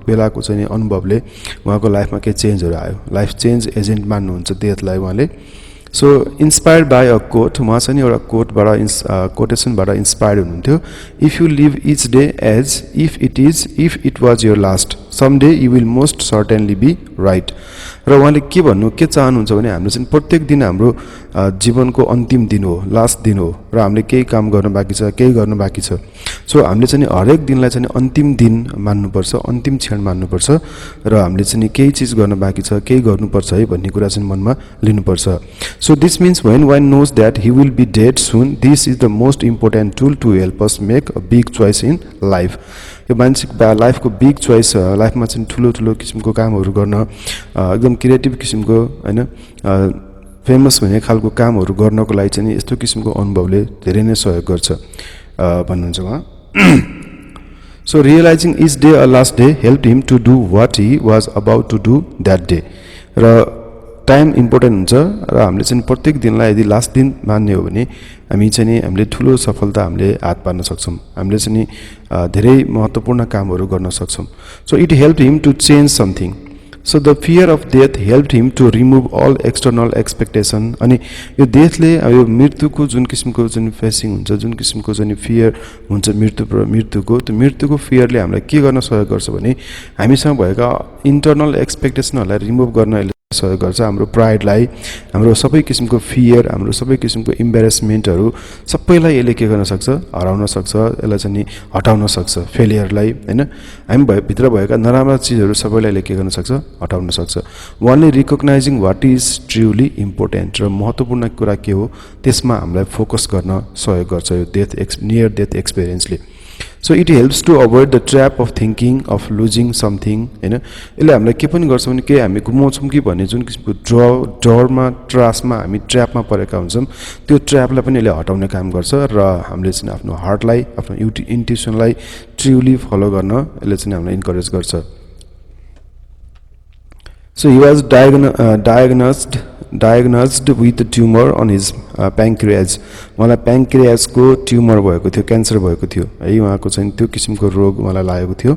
बेलाको चाहिँ अनुभवले उहाँको लाइफमा केही चेन्जहरू आयो। लाइफ चेन्ज एजेन्ट मान्नुहुन्छ डेथलाई उहाँले। So inspired by a quote, उहाँ चाहिँ एउटा कोटेसनबाट इन्सपायर्ड हुनुहुन्थ्यो। If you live each day as if it was your last, some day you will most certainly be right. र उहाँले के चाहनुहुन्छ भने हाम्रो चाहिँ प्रत्येक दिन हाम्रो जीवनको अन्तिम दिन हो, लास्ट दिन हो र हामीले केही काम गर्न बाँकी छ, केही गर्नु बाँकी छ। सो हामीले चाहिँ हरेक दिनलाई चाहिँ अन्तिम दिन मान्नुपर्छ, अन्तिम क्षण मान्नुपर्छ र हामीले चाहिँ केही चिज गर्न बाँकी छ, केही गर्नुपर्छ है भन्ने कुरा चाहिँ मनमा लिनुपर्छ। So this means when one knows that he will be dead soon, this is the most important tool to help us make a big choice in life। यो मान्छेको लाइफको बिग चोइस, लाइफमा चाहिँ ठुलो किसिमको कामहरू गर्न, एकदम क्रिएटिभ किसिमको हैन फेमस हुने खालको कामहरू गर्नको लागि चाहिँ यस्तो किसिमको अनुभवले धेरै नै सहयोग गर्छ भन्नुहुन्छ उहाँ। So realising each day a last day help him to do what he was about to do that day. र टाइम इम्पोर्टेन्ट हुन्छ र हामीले चाहिँ प्रत्येक दिनलाई यदि लास्ट दिन मान्ने हो भने हामीले ठुलो सफलता हामीले हात पार्न सक्छौँ, हामीले चाहिँ धेरै महत्त्वपूर्ण कामहरू गर्न सक्छौँ। So it help him to change something. So the fear of death help him to remove all external expectation. अनि यो डेथले यो मृत्युको जुन किसिमको जुन फेसिङ हुन्छ, जुन किसिमको जुन फियर हुन्छ त्यो मृत्युको फियरले हामीलाई के गर्न सहयोग गर्छ भने हामीसँग भएका इन्टर्नल एक्सपेक्टेसनहरूलाई रिमुभ गर्न सहयोग गर्छ। हाम्रो प्राइडलाई, हाम्रो सबै किसिमको फियर, हाम्रो सबै किसिमको इम्बेरेसमेन्टहरू सबैलाई यसले के गर्न सक्छ, हराउन सक्छ, यसलाई चाहिँ हटाउन सक्छ। फेलियरलाई हैन, हामी भित्र भएका नराम्रा चिजहरू सबैलाई यसले के गर्न सक्छ, हटाउन सक्छ। उहाँले रिकग्नाइजिङ वाट इज ट्रुली इम्पोर्टेन्ट र महत्त्वपूर्ण कुरा के हो त्यसमा हामीलाई फोकस गर्न सहयोग गर्छ यो नियर डेथ एक्सपिरियन्सले। So it helps to avoid the trap of thinking of losing something हैन। यसले हामीलाई के पनि गर्छ भने के हामी गुमाउँछौँ कि भन्ने जुन किसिमको डरमा त्रासमा हामी ट्र्यापमा परेका हुन्छौँ, त्यो ट्र्यापलाई पनि यसले हटाउने काम गर्छ र हामीले चाहिँ आफ्नो हार्टलाई, आफ्नो इन्ट्युसनलाई ट्रुली फलो गर्न यसले चाहिँ हामीलाई इन्करेज गर्छ। So he was diagnosed with tumour on his pancreas. उहाँलाई प्याङ्क्रियाजको ट्युमर भएको थियो, क्यान्सर भएको थियो है। उहाँको चाहिँ त्यो किसिमको रोग उहाँलाई लागेको थियो।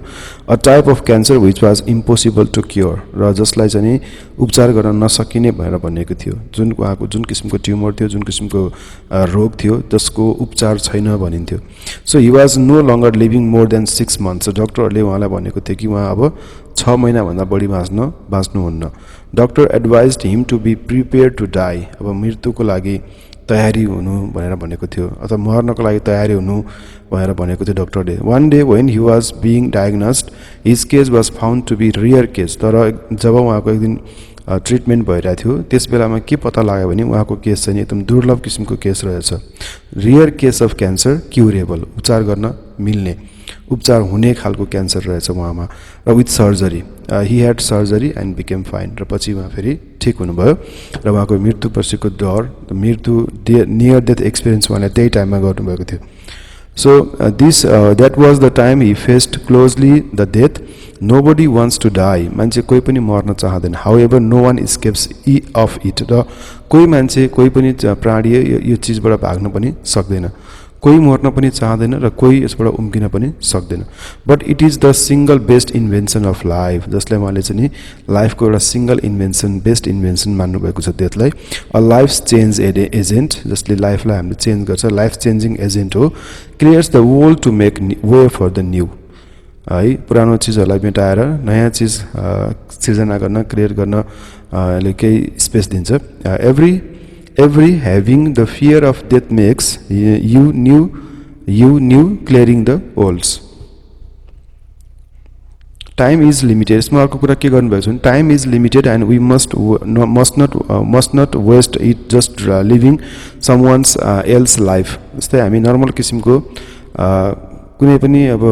A type of cancer which was impossible to cure, र जसलाई चाहिँ उपचार गर्न नसकिने भनेर भनिएको थियो। उहाँको जुन किसिमको ट्युमर थियो, जुन किसिमको रोग थियो जसको उपचार छैन भनिन्थ्यो। So he was no longer living more than 6 months। डक्टरहरूले उहाँलाई भनेको थियो कि उहाँ अब 6 महिनाभन्दा बढी बाँच्नुहुन्न। Doctor advised him to be prepare to die. अब मृत्युको लागि तयारी हुनु भनेर भनेको थियो, अथवा मर्नको लागि तयारी हुनु भनेर भनेको थियो डक्टरले। One day when he was being diagnosed his case was found to be rare case. तर जब उहाँको एक दिन ट्रिटमेन्ट भइरहेको थियो त्यस बेलामा के पत्ता लाग्यो भने उहाँको केस चाहिँ एकदम दुर्लभ किसिमको केस रहेछ। Rear case of cancer, curable, उपचार गर्न मिल्ने, उपचार हुने खालको क्यान्सर रहेछ उहाँमा। र with surgery, Hee had surgery and became fine. र पछि उहाँ फेरि ठिक हुनुभयो र उहाँको मृत्यु पछिको डर, नियर डेथ एक्सपिरियन्स उहाँले त्यही टाइममा गर्नुभएको थियो। So that was the time he faced closely the death. Nobody wants to die. मान्छे कोही पनि मर्न चाहँदैन। However no one escapes of it. र कोही मान्छे, कोही पनि प्राणी यो चिजबाट भाग्न पनि सक्दैन। कोही मर्न पनि चाहदैन र कोही यसबाट उम्किन पनि सक्दैन but it is the single best invention of life जसले मैले चाहिँ नि लाइफको एउटा सिंगल इन्भेन्सन बेस्ट इन्भेन्सन मान्नु भएको छ त्यसलाई अ लाइफ चेन्ज एजेन्ट जसले लाइफलाई हामीले चेन्ज गर्छ लाइफ चेन्जिङ एजेन्ट हो creates the world to make way for the new है पुरानो चिजहरूलाई मेटाएर नयाँ चिज सिर्जना गर्न क्रिएट गर्न ले केही स्पेस दिन्छ every having the fear of death makes you new clearing the olds time is limited यसमा अर्को कुरा के गर्नु भएको छ time is limited and we must not waste it just living someone's else life जस्तै हामी नर्मल किसिमको कुनै पनि अब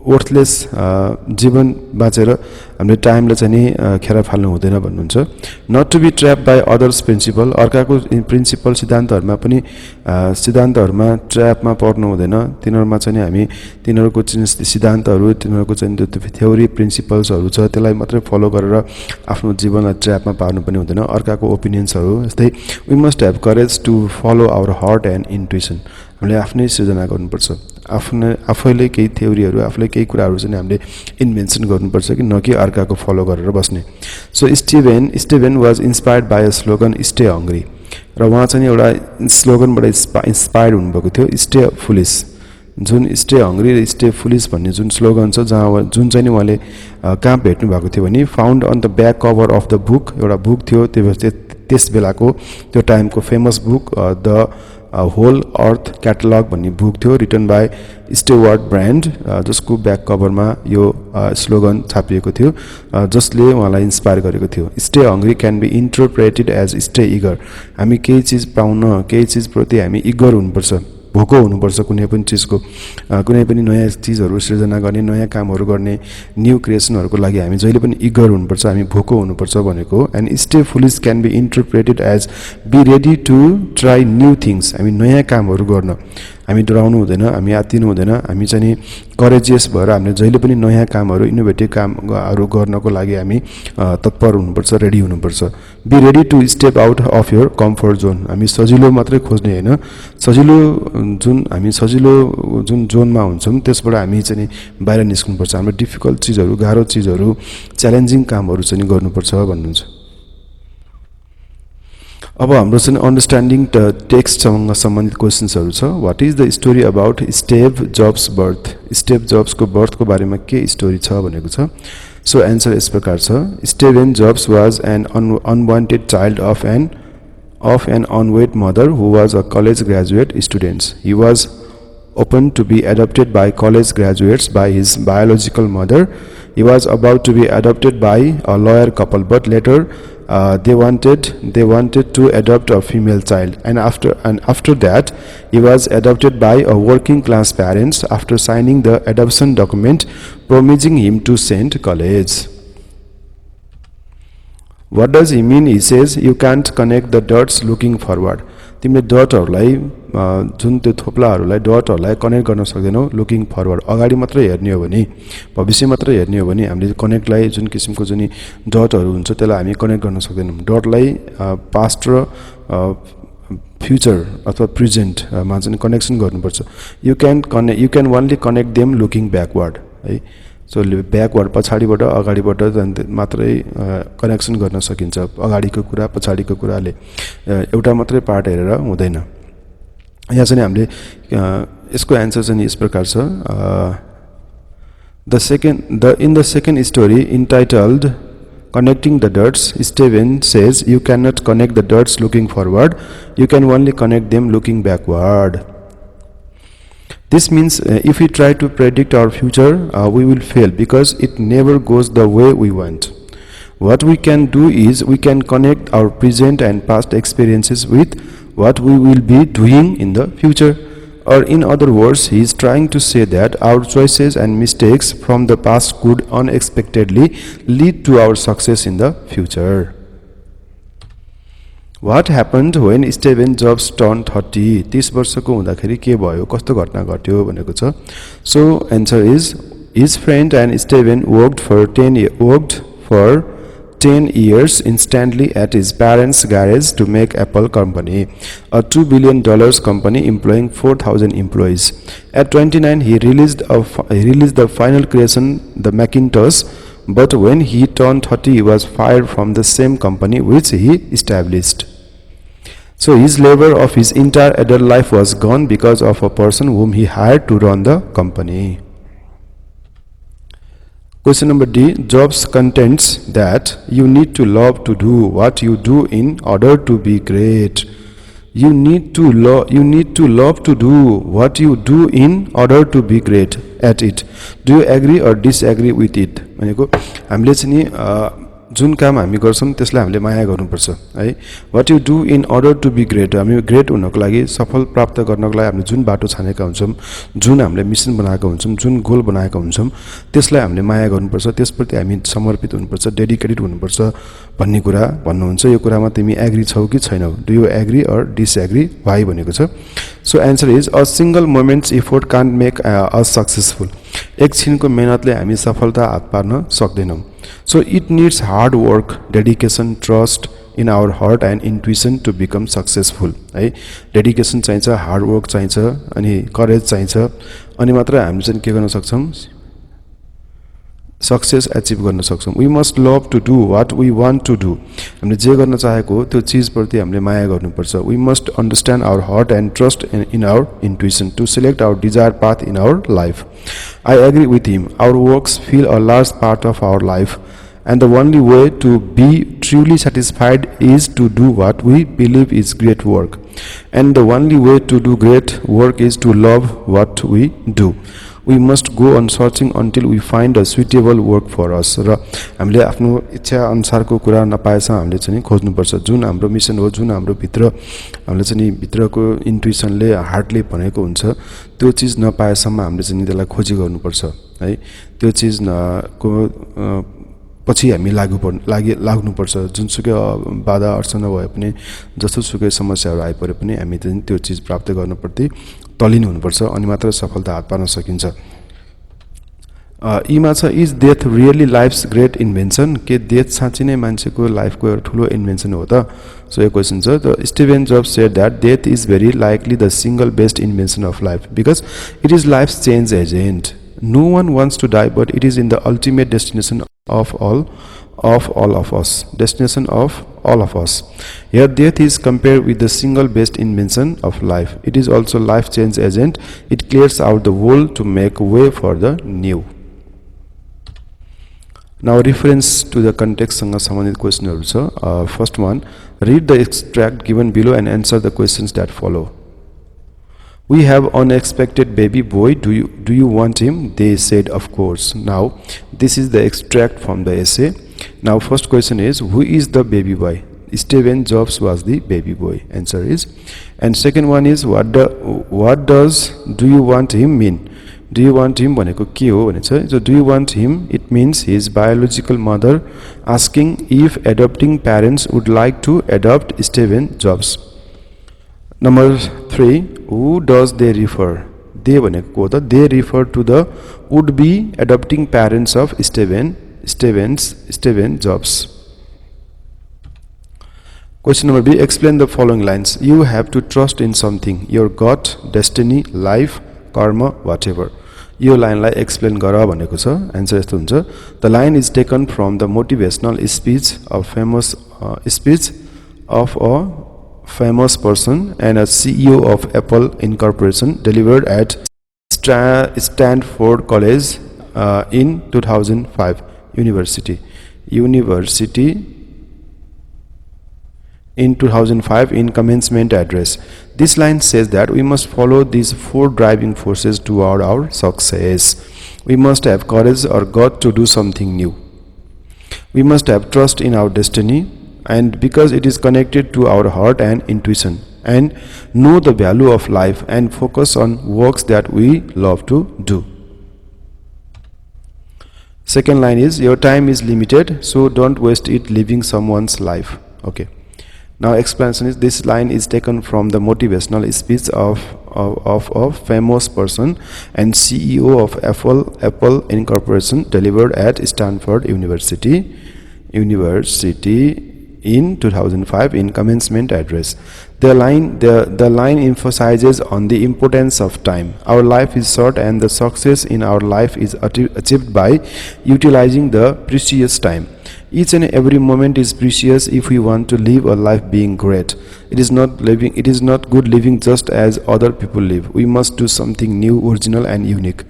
वर्थलेस जीवन बाँचेर हामीले टाइमलाई चाहिँ नि खेर फाल्नु हुँदैन भन्नुहुन्छ not to be trap by others principle अर्काको प्रिन्सिपल सिद्धान्तहरुमा पनि सिद्धान्तहरुमा ट्र्यापमा पर्नु हुँदैन तिनीहरुमा चाहिँ हामी तिनीहरुको सिद्धान्तहरु तिनीहरुको चाहिँ त्यो थ्योरी प्रिन्सिपल्सहरु छ त्यसलाई मात्रै फलो गरेर आफ्नो जीवनलाई ट्र्यापमा पार्नु पनि हुँदैन अर्काको ओपिनियन्सहरु जस्तै we must have courage to follow our heart and intuition हामीले आफ्नै सृजना गर्नुपर्छ आफैले केही थ्योरीहरु आफैले केही कुराहरु चाहिँ हामीले इन्भेन्सन गर्नुपर्छ कि न कि अर्काको फलो गरेर बस्ने so Steven was inspired by a slogan stay hungry र उहाँ चाहिँ एउटा स्लोगनबाट इन्स्पायर्ड हुनुभएको थियो स्टे फुलिश जुन स्टे हंग्री र स्टे फुलिश भन्ने जुन स्लोगन छ जहाँ जुन चाहिँ उहाँले कहाँ भेट्नु भएको थियो भने found on the back cover of the book एउटा बुक थियो त्यस बेलाको त्यो टाइमको famous book the Whole Earth Catalog भन्ने बुक थियो रिटन बाय स्टेवार्ट ब्रान्ड जसको ब्याक कभरमा यो स्लोगन छापिएको थियो जसले उहाँलाई इन्स्पायर गरेको थियो stay hungry can be interpreted as stay eager हामी केही चिज पाउन केही चिज प्रति हामी इगर हुनुपर्छ भोको हुनुपर्छ कुनै पनि चिजको कुनै पनि नयाँ चिजहरु सृजना गर्ने नयाँ कामहरु गर्ने न्यू क्रिएसनहरुको लागि हामी जहिले पनि इगर हुनुपर्छ हामी भोको हुनुपर्छ भनेको and stay foolish can be interpreted as be ready to try new things हामी नयाँ कामहरु गर्न हामी डराउनु हुँदैन हामी आत्तिनु हुँदैन हामी चाहिँ करेजियस भएर हामीले जहिले पनि नयाँ कामहरु इनोभेटिभ कामहरु गर्नको लागि हामी तत्पर हुनुपर्छ रेडी हुनुपर्छ be ready to step out of your comfort zone हामी सजिलो मात्रै खोज्ने हैन सजिलो जुन जोनमा हुन्छौं त्यसबाट हामी चाहिँ बाहिर निस्कनुपर्छ हाम्रो डिफिकल्ट चीजहरु गाह्रो चीजहरु च्यालेन्जिङ कामहरु चाहिँ गर्नुपर्छ भन्नुहुन्छ अब हाम्रो चाहिँ अन्डरस्ट्यान्डिङ टेक्स्टसँग सम्बन्धित क्वेशन्सहरु छ what is the story about Steve Jobs birth Steve जब्सको बर्थको बारेमा के स्टोरी छ भनेको छ सो आन्सर यस प्रकार छ Steven Jobs was an unwanted child of an unwed mother who was a college graduate student he was open to be adopted by college graduates by his biological mother. He was about to be adopted by a lawyer couple, but later they wanted to adopt a female child, and after that he was adopted by a working class parents after signing the adoption document promising him to send college. What does he mean? He says you can't connect the dots looking forward. तिमीले डटहरुलाई जुन त्यो थोप्लाहरुलाई डटहरुलाई कनेक्ट गर्न सक्दैनौ लुकिङ फरवर्ड अगाडि मात्र हेर्ने हो भने भविष्य मात्र हेर्ने हो भने हामीले कनेक्टलाई जुन किसिमको जुन डटहरु हुन्छ त्यसलाई हामी कनेक्ट गर्न सक्दैनौं डटलाई पास्ट र फ्युचर अथवा प्रेजेन्ट मा चाहिँ कनेक्सन गर्नुपर्छ you can only connect them looking backward है सो ब्याकवर्ड पछाडीबाट अगाडिबाट मात्रै कनेक्सन गर्न सकिन्छ अगाडिको कुरा पछाडीको कुराले एउटा मात्रै पार्ट हेरेर हुँदैन यहाँ चाहिँ हामीले यसको आन्सर चाहिँ यस प्रकार छ in the second story entitled Connecting the Dots, Stephen says you cannot connect the dots looking forward, you can only connect them looking backward. This means if we try to predict our future, we will fail because it never goes the way we want. What we can do is we can connect our present and past experiences with what we will be doing in the future. Or in other words, he is trying to say that our choices and mistakes from the past could unexpectedly lead to our success in the future. What happened when Stephen Jobs turned 30? 30 वर्षको हुँदाखेरि के भयो कस्तो घटना घट्यो भनेको छ So answer is his friend and Stephen worked for 10 years instantly at his parents' garage to make Apple company, a $2 billion company employing 4,000 employees. At 29, he released the final creation, the Macintosh, but when he turned 30, he was fired from the same company which he established. So his labor of his entire adult life was gone because of a person whom he hired to run the company. Question number D. Jobs contends that you need to love to do what you do in order to be great. You need to love to do what you do in order to be great at it. Do you agree or disagree with it? भनेको हामीले चाहिँ नि जुन काम हामी गर्छौं त्यसलाई हामीले माया गर्नुपर्छ है. What you do in order to be great, हामी ग्रेट हुनको लागि, सफल प्राप्त गर्नको लागि हामीले जुन बाटो छानेका हुन्छौं, जुन हामीले मिशन बनाएका हुन्छौं, जुन गोल बनाएका हुन्छौं, त्यसलाई हामीले माया गर्नुपर्छ, त्यसप्रति हामी समर्पित हुनुपर्छ, डेडिकेटेड हुनुपर्छ भन्ने कुरा भन्नुहुन्छ. यो कुरामा तिमी एग्री छौ कि छैनौ? Do you agree or disagree? Why भनेको छ. So answer is a single moments effort can't make us successful. एक छिनको मेहनतले हामी सफलता हात पार्न सक्दैनौं. So it needs hard work, dedication, trust in our heart and intuition to become successful. है, डेडिकेसन चाहिन्छ, हार्ड वर्क चाहिन्छ, अनि करेज चाहिन्छ, अनि मात्र हामी चाहिँ के गर्न सक्छौं, सक्सेस अचिभ गर्न सक्छौं. We must love to do what we want to do. हामीले जे गर्न चाहेको त्यो चीजप्रति हामीले माया गर्नुपर्छ. We must understand our heart and trust in our intuition to select our desire path in our life. I agree with him. Our works fill a large part of our life, and the only way to be truly satisfied is to do what we believe is great work. And the only way to do great work is to love what we do. We must go on searching until we find a suitable work for us. र हामीले आफ्नो इच्छा अनुसारको कुरा नपाएसम्म हामीले चाहिँ खोज्नुपर्छ. जुन हाम्रो मिशन हो, जुन हाम्रो भित्र हामीले चाहिँ भित्रको इन्ट्युसनले, हार्टले भनेको हुन्छ, त्यो चीज नपाएसम्म हामीले चाहिँ त्यसलाई खोजी गर्नुपर्छ है. त्यो चीज को पछि हामी लाग्नुपर्छ. जुनसुकै बाधा अडचन भए पनि, जस्तोसुकै समस्याहरू आइपरे पनि हामी चाहिँ त्यो चीज प्राप्त गर्नप्रति तल्लीन हुनुपर्छ, अनि मात्र सफलता हात पार्न सकिन्छ. इमा छ, is death really life's great invention? के डेथ साँच्चै नै मान्छेको लाइफको एउटा ठुलो इन्भेन्सन हो त? सो यो क्वेसन छ. The Steven Jobs said that death is very likely the single best invention of life because it is life's change agent. No one wants to die, but it is in the ultimate destination of all of us. Destination of all of us. Here, death is compared with the single best invention of life. It is also life change agent. It clears out the old to make way for the new. Now, reference to the context सँग सम्बन्धित क्वेशनहरु छ. First one, read the extract given below and answer the questions that follow. We have unexpected baby boy. Do you want him? They said, of course. Now, this is the extract from the essay. Now, first question is, who is the baby boy? Stephen Jobs was the baby boy. Answer is. And second one is, what does do you want him mean? Do you want him भनेको के हो भनेछ. So, do you want him? It means his biological mother asking if adopting parents would like to adopt Stephen Jobs. Number 3, who does they refer? They भनेको त they refer to the would-be adopting parents of Stephen Jobs. Question number B, explain the following lines. You have to trust in something, your gut, destiny, life, karma, whatever. यो लाइनलाई एक्सप्लेन गर भनेको छ. आन्सर यस्तो हुन्छ. The line is taken from the motivational speech of a famous person and a CEO of Apple Incorporation delivered at Stanford College in 2005 University in 2005 in commencement address. This line says that we must follow these 4 driving forces toward our success. We must have courage or gut to do something new. We must have trust in our destiny, and because it is connected to our heart and intuition, and know the value of life and focus on works that we love to do. Second line is, your time is limited, so don't waste it living someone's life. Okay. Now explanation is, this line is taken from the motivational speech of a famous person and CEO of Apple Incorporation delivered at Stanford University University in 2005 in commencement address. The line emphasizes on the importance of time. Our life is short and the success in our life is achieved by utilizing the precious time. Each and every moment is precious if we want to live a life being great. It is not good living just as other people live. We must do something new, original and unique.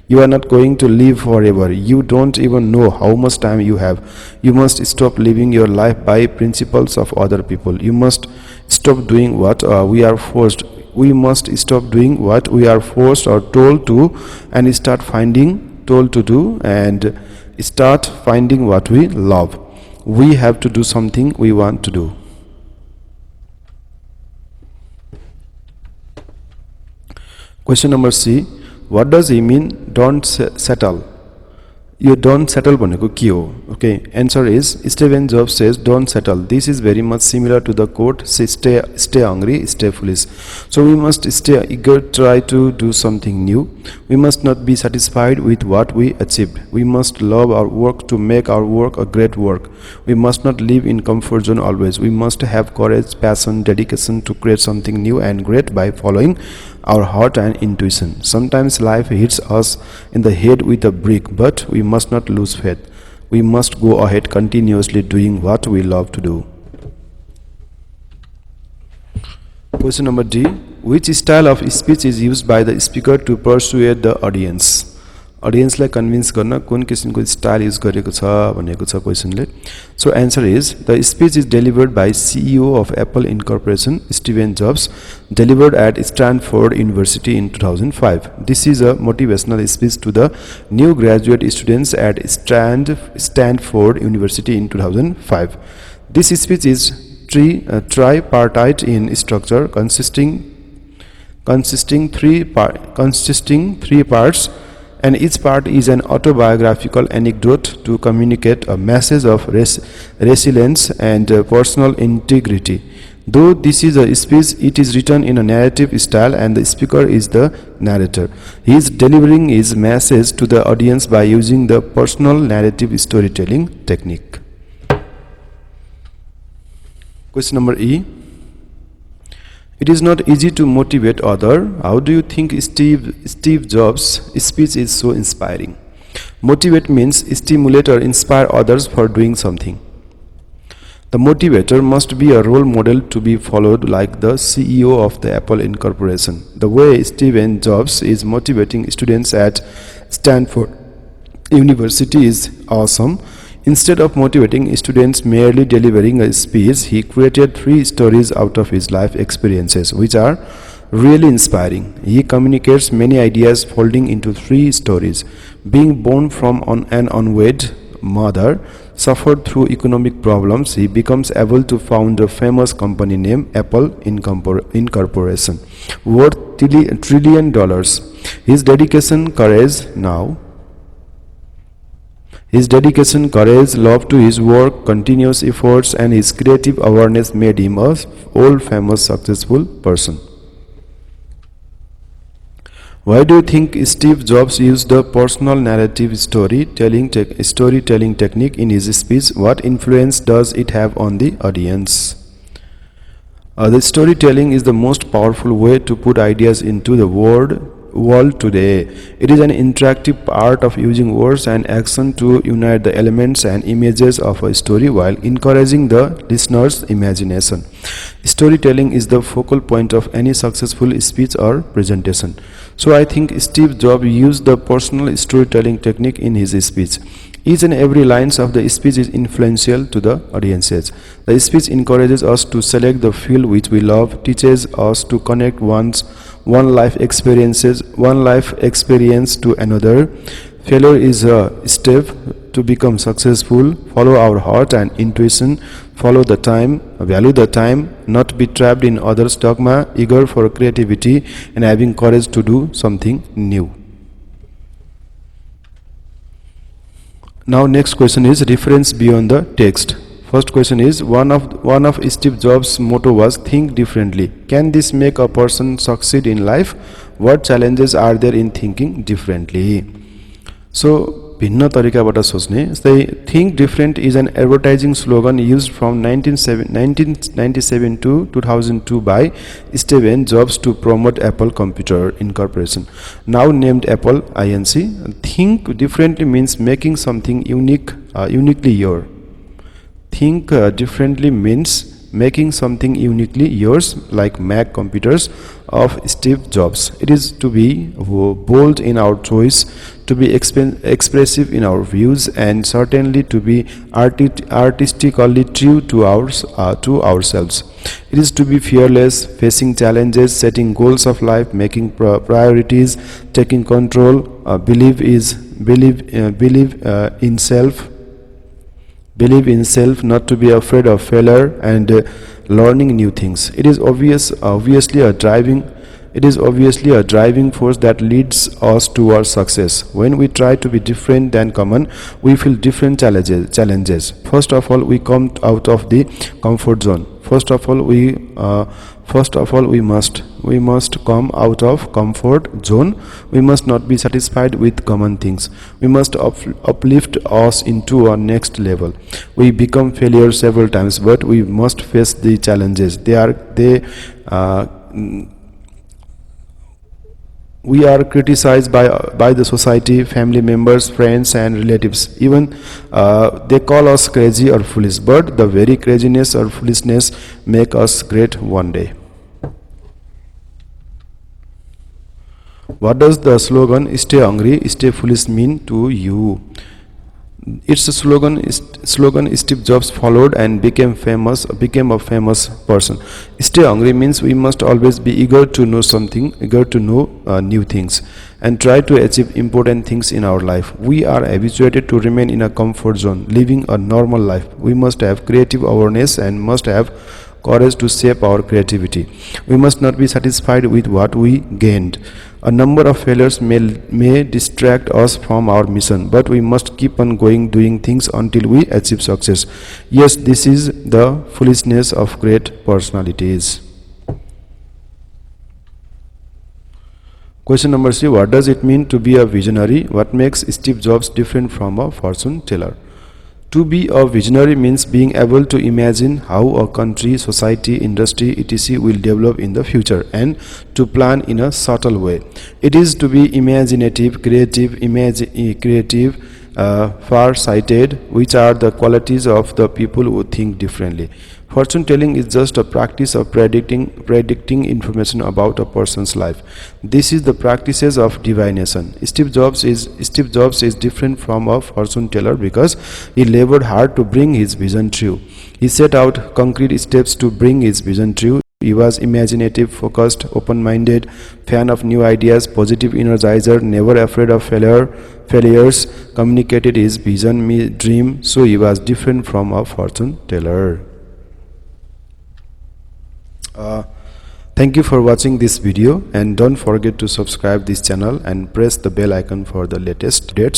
You are not going to live forever. You don't even know how much time you have. You must stop living your life by principles of other people. You must stop doing what we are forced. We must stop doing what we are forced or told to and start finding told to do and start finding what we love. We have to do something we want to do. Question number C. What does he mean don't settle? You don't settle bhaneko ke ho? Okay, answer is Steve Jobs says don't settle. This is very much similar to the quote stay hungry, stay foolish. So we must stay eager, try to do something new. We must not be satisfied with what we achieved. We must love our work to make our work a great work. We must not live in comfort zone always. We must have courage, passion, dedication to create something new and great by following our heart and intuition. Sometimes life hits us in the head with a brick, but we must not lose faith. We must go ahead continuously doing what we love to do. Question number D. Which style of speech is used by the speaker to persuade the audience? Audience-लाई convince गर्न कुन किसिमको style use गरेको छ भनेको छ क्वेशनले. So answer is the speech is delivered by CEO of Apple Incorporation, Steve Jobs, delivered at Stanford University in 2005. This is a motivational speech to the new graduate students at Stanford University in 2005. This speech is tripartite in structure, consisting three parts, and each part is an autobiographical anecdote to communicate a message of resilience and personal integrity. Though this is a speech, it is written in a narrative style and the speaker is the narrator. He is delivering his message to the audience by using the personal narrative storytelling technique. Question number E. It is not easy to motivate others. How do you think Steve Jobs' speech is so inspiring? Motivate means stimulate or inspire others for doing something. The motivator must be a role model to be followed, like the CEO of the Apple Incorporation. The way Steve Jobs is motivating students at Stanford University is awesome. Instead of motivating students merely delivering a speech, he created 3 stories out of his life experiences, which are really inspiring. He communicates many ideas folding into 3 stories. Being born from an unwed mother, suffered through economic problems, he becomes able to found a famous company named Apple Incorporation, worth $1 trillion. His dedication, courage, love to his work, continuous efforts, and his creative awareness made him a world-famous successful person. Why do you think Steve Jobs used the personal narrative storytelling technique in his speech? What influence does it have on the audience? The storytelling is the most powerful way to put ideas into the world today. It is an interactive art of using words and action to unite the elements and images of a story while encouraging the listener's imagination. Storytelling is the focal point of any successful speech or presentation. So I think Steve Jobs used the personal storytelling technique in his speech. Each and every line of the speech is influential to the audiences. The speech encourages us to select the field which we love, teaches us to connect one life experience to another. Failure is a step to become successful. Follow our heart and intuition. Follow the time, value the time, not be trapped in others' dogma, eager for creativity and having courage to do something new. Now next question is reference beyond the text. First question is one of Steve Jobs' motto was think differently. Can this make a person succeed in life? What challenges are there in thinking differently? So भिन्न तरिकाबाट सोच्ने। जस्तै think different is an advertising slogan used from 1997 to 2002 by Steve Jobs to promote Apple Computer Incorporation, now named Apple Inc. Think differently means making something uniquely your. Think differently means making something uniquely yours, like Mac computers of Steve Jobs. It is to be bold in our choice, to be expressive in our views, and certainly to be artistically true to ourselves. It is to be fearless, facing challenges, setting goals of life, making priorities, taking control, believe in self, not to be afraid of failure, and learning new things. It is obviously a driving force that leads us towards success. When we try to be different than common, we feel different challenges. First of all, we come out of the comfort zone. First of all, we must come out of comfort zone. We must not be satisfied with common things. We must uplift us into our next level. We become failures several times, but we must face the challenges. We are criticized by the society, family members, friends, and relatives. Even they call us crazy or foolish, but the very craziness or foolishness make us great one day. What does the slogan "Stay hungry, stay foolish" mean to you? It's a slogan Steve Jobs followed and became a famous person. Stay hungry means we must always be eager to know new things, and try to achieve important things in our life. We are habituated to remain in a comfort zone, living a normal life. We must have creative awareness and must have courage to shape our creativity. We must not be satisfied with what we gained. A number of failures may distract us from our mission, but we must keep on doing things until we achieve success. Yes, this is the foolishness of great personalities. Question number 3. What does it mean to be a visionary? What makes Steve Jobs different from a fortune teller? To be a visionary means being able to imagine how a country, society, industry, etc. will develop in the future, and to plan in a subtle way. It is to be imaginative, creative, far-sighted, which are the qualities of the people who think differently. Fortune telling is just a practice of predicting information about a person's life. This is the practices of divination. Steve Jobs is different from a fortune teller because he labored hard to bring his vision true. He set out concrete steps to bring his vision true. He was imaginative, focused, open-minded, fan of new ideas, positive energizer, never afraid of failures, communicated his vision, dream, so he was different from a fortune teller. Thank you for watching this video, and don't forget to subscribe this channel and press the bell icon for the latest updates.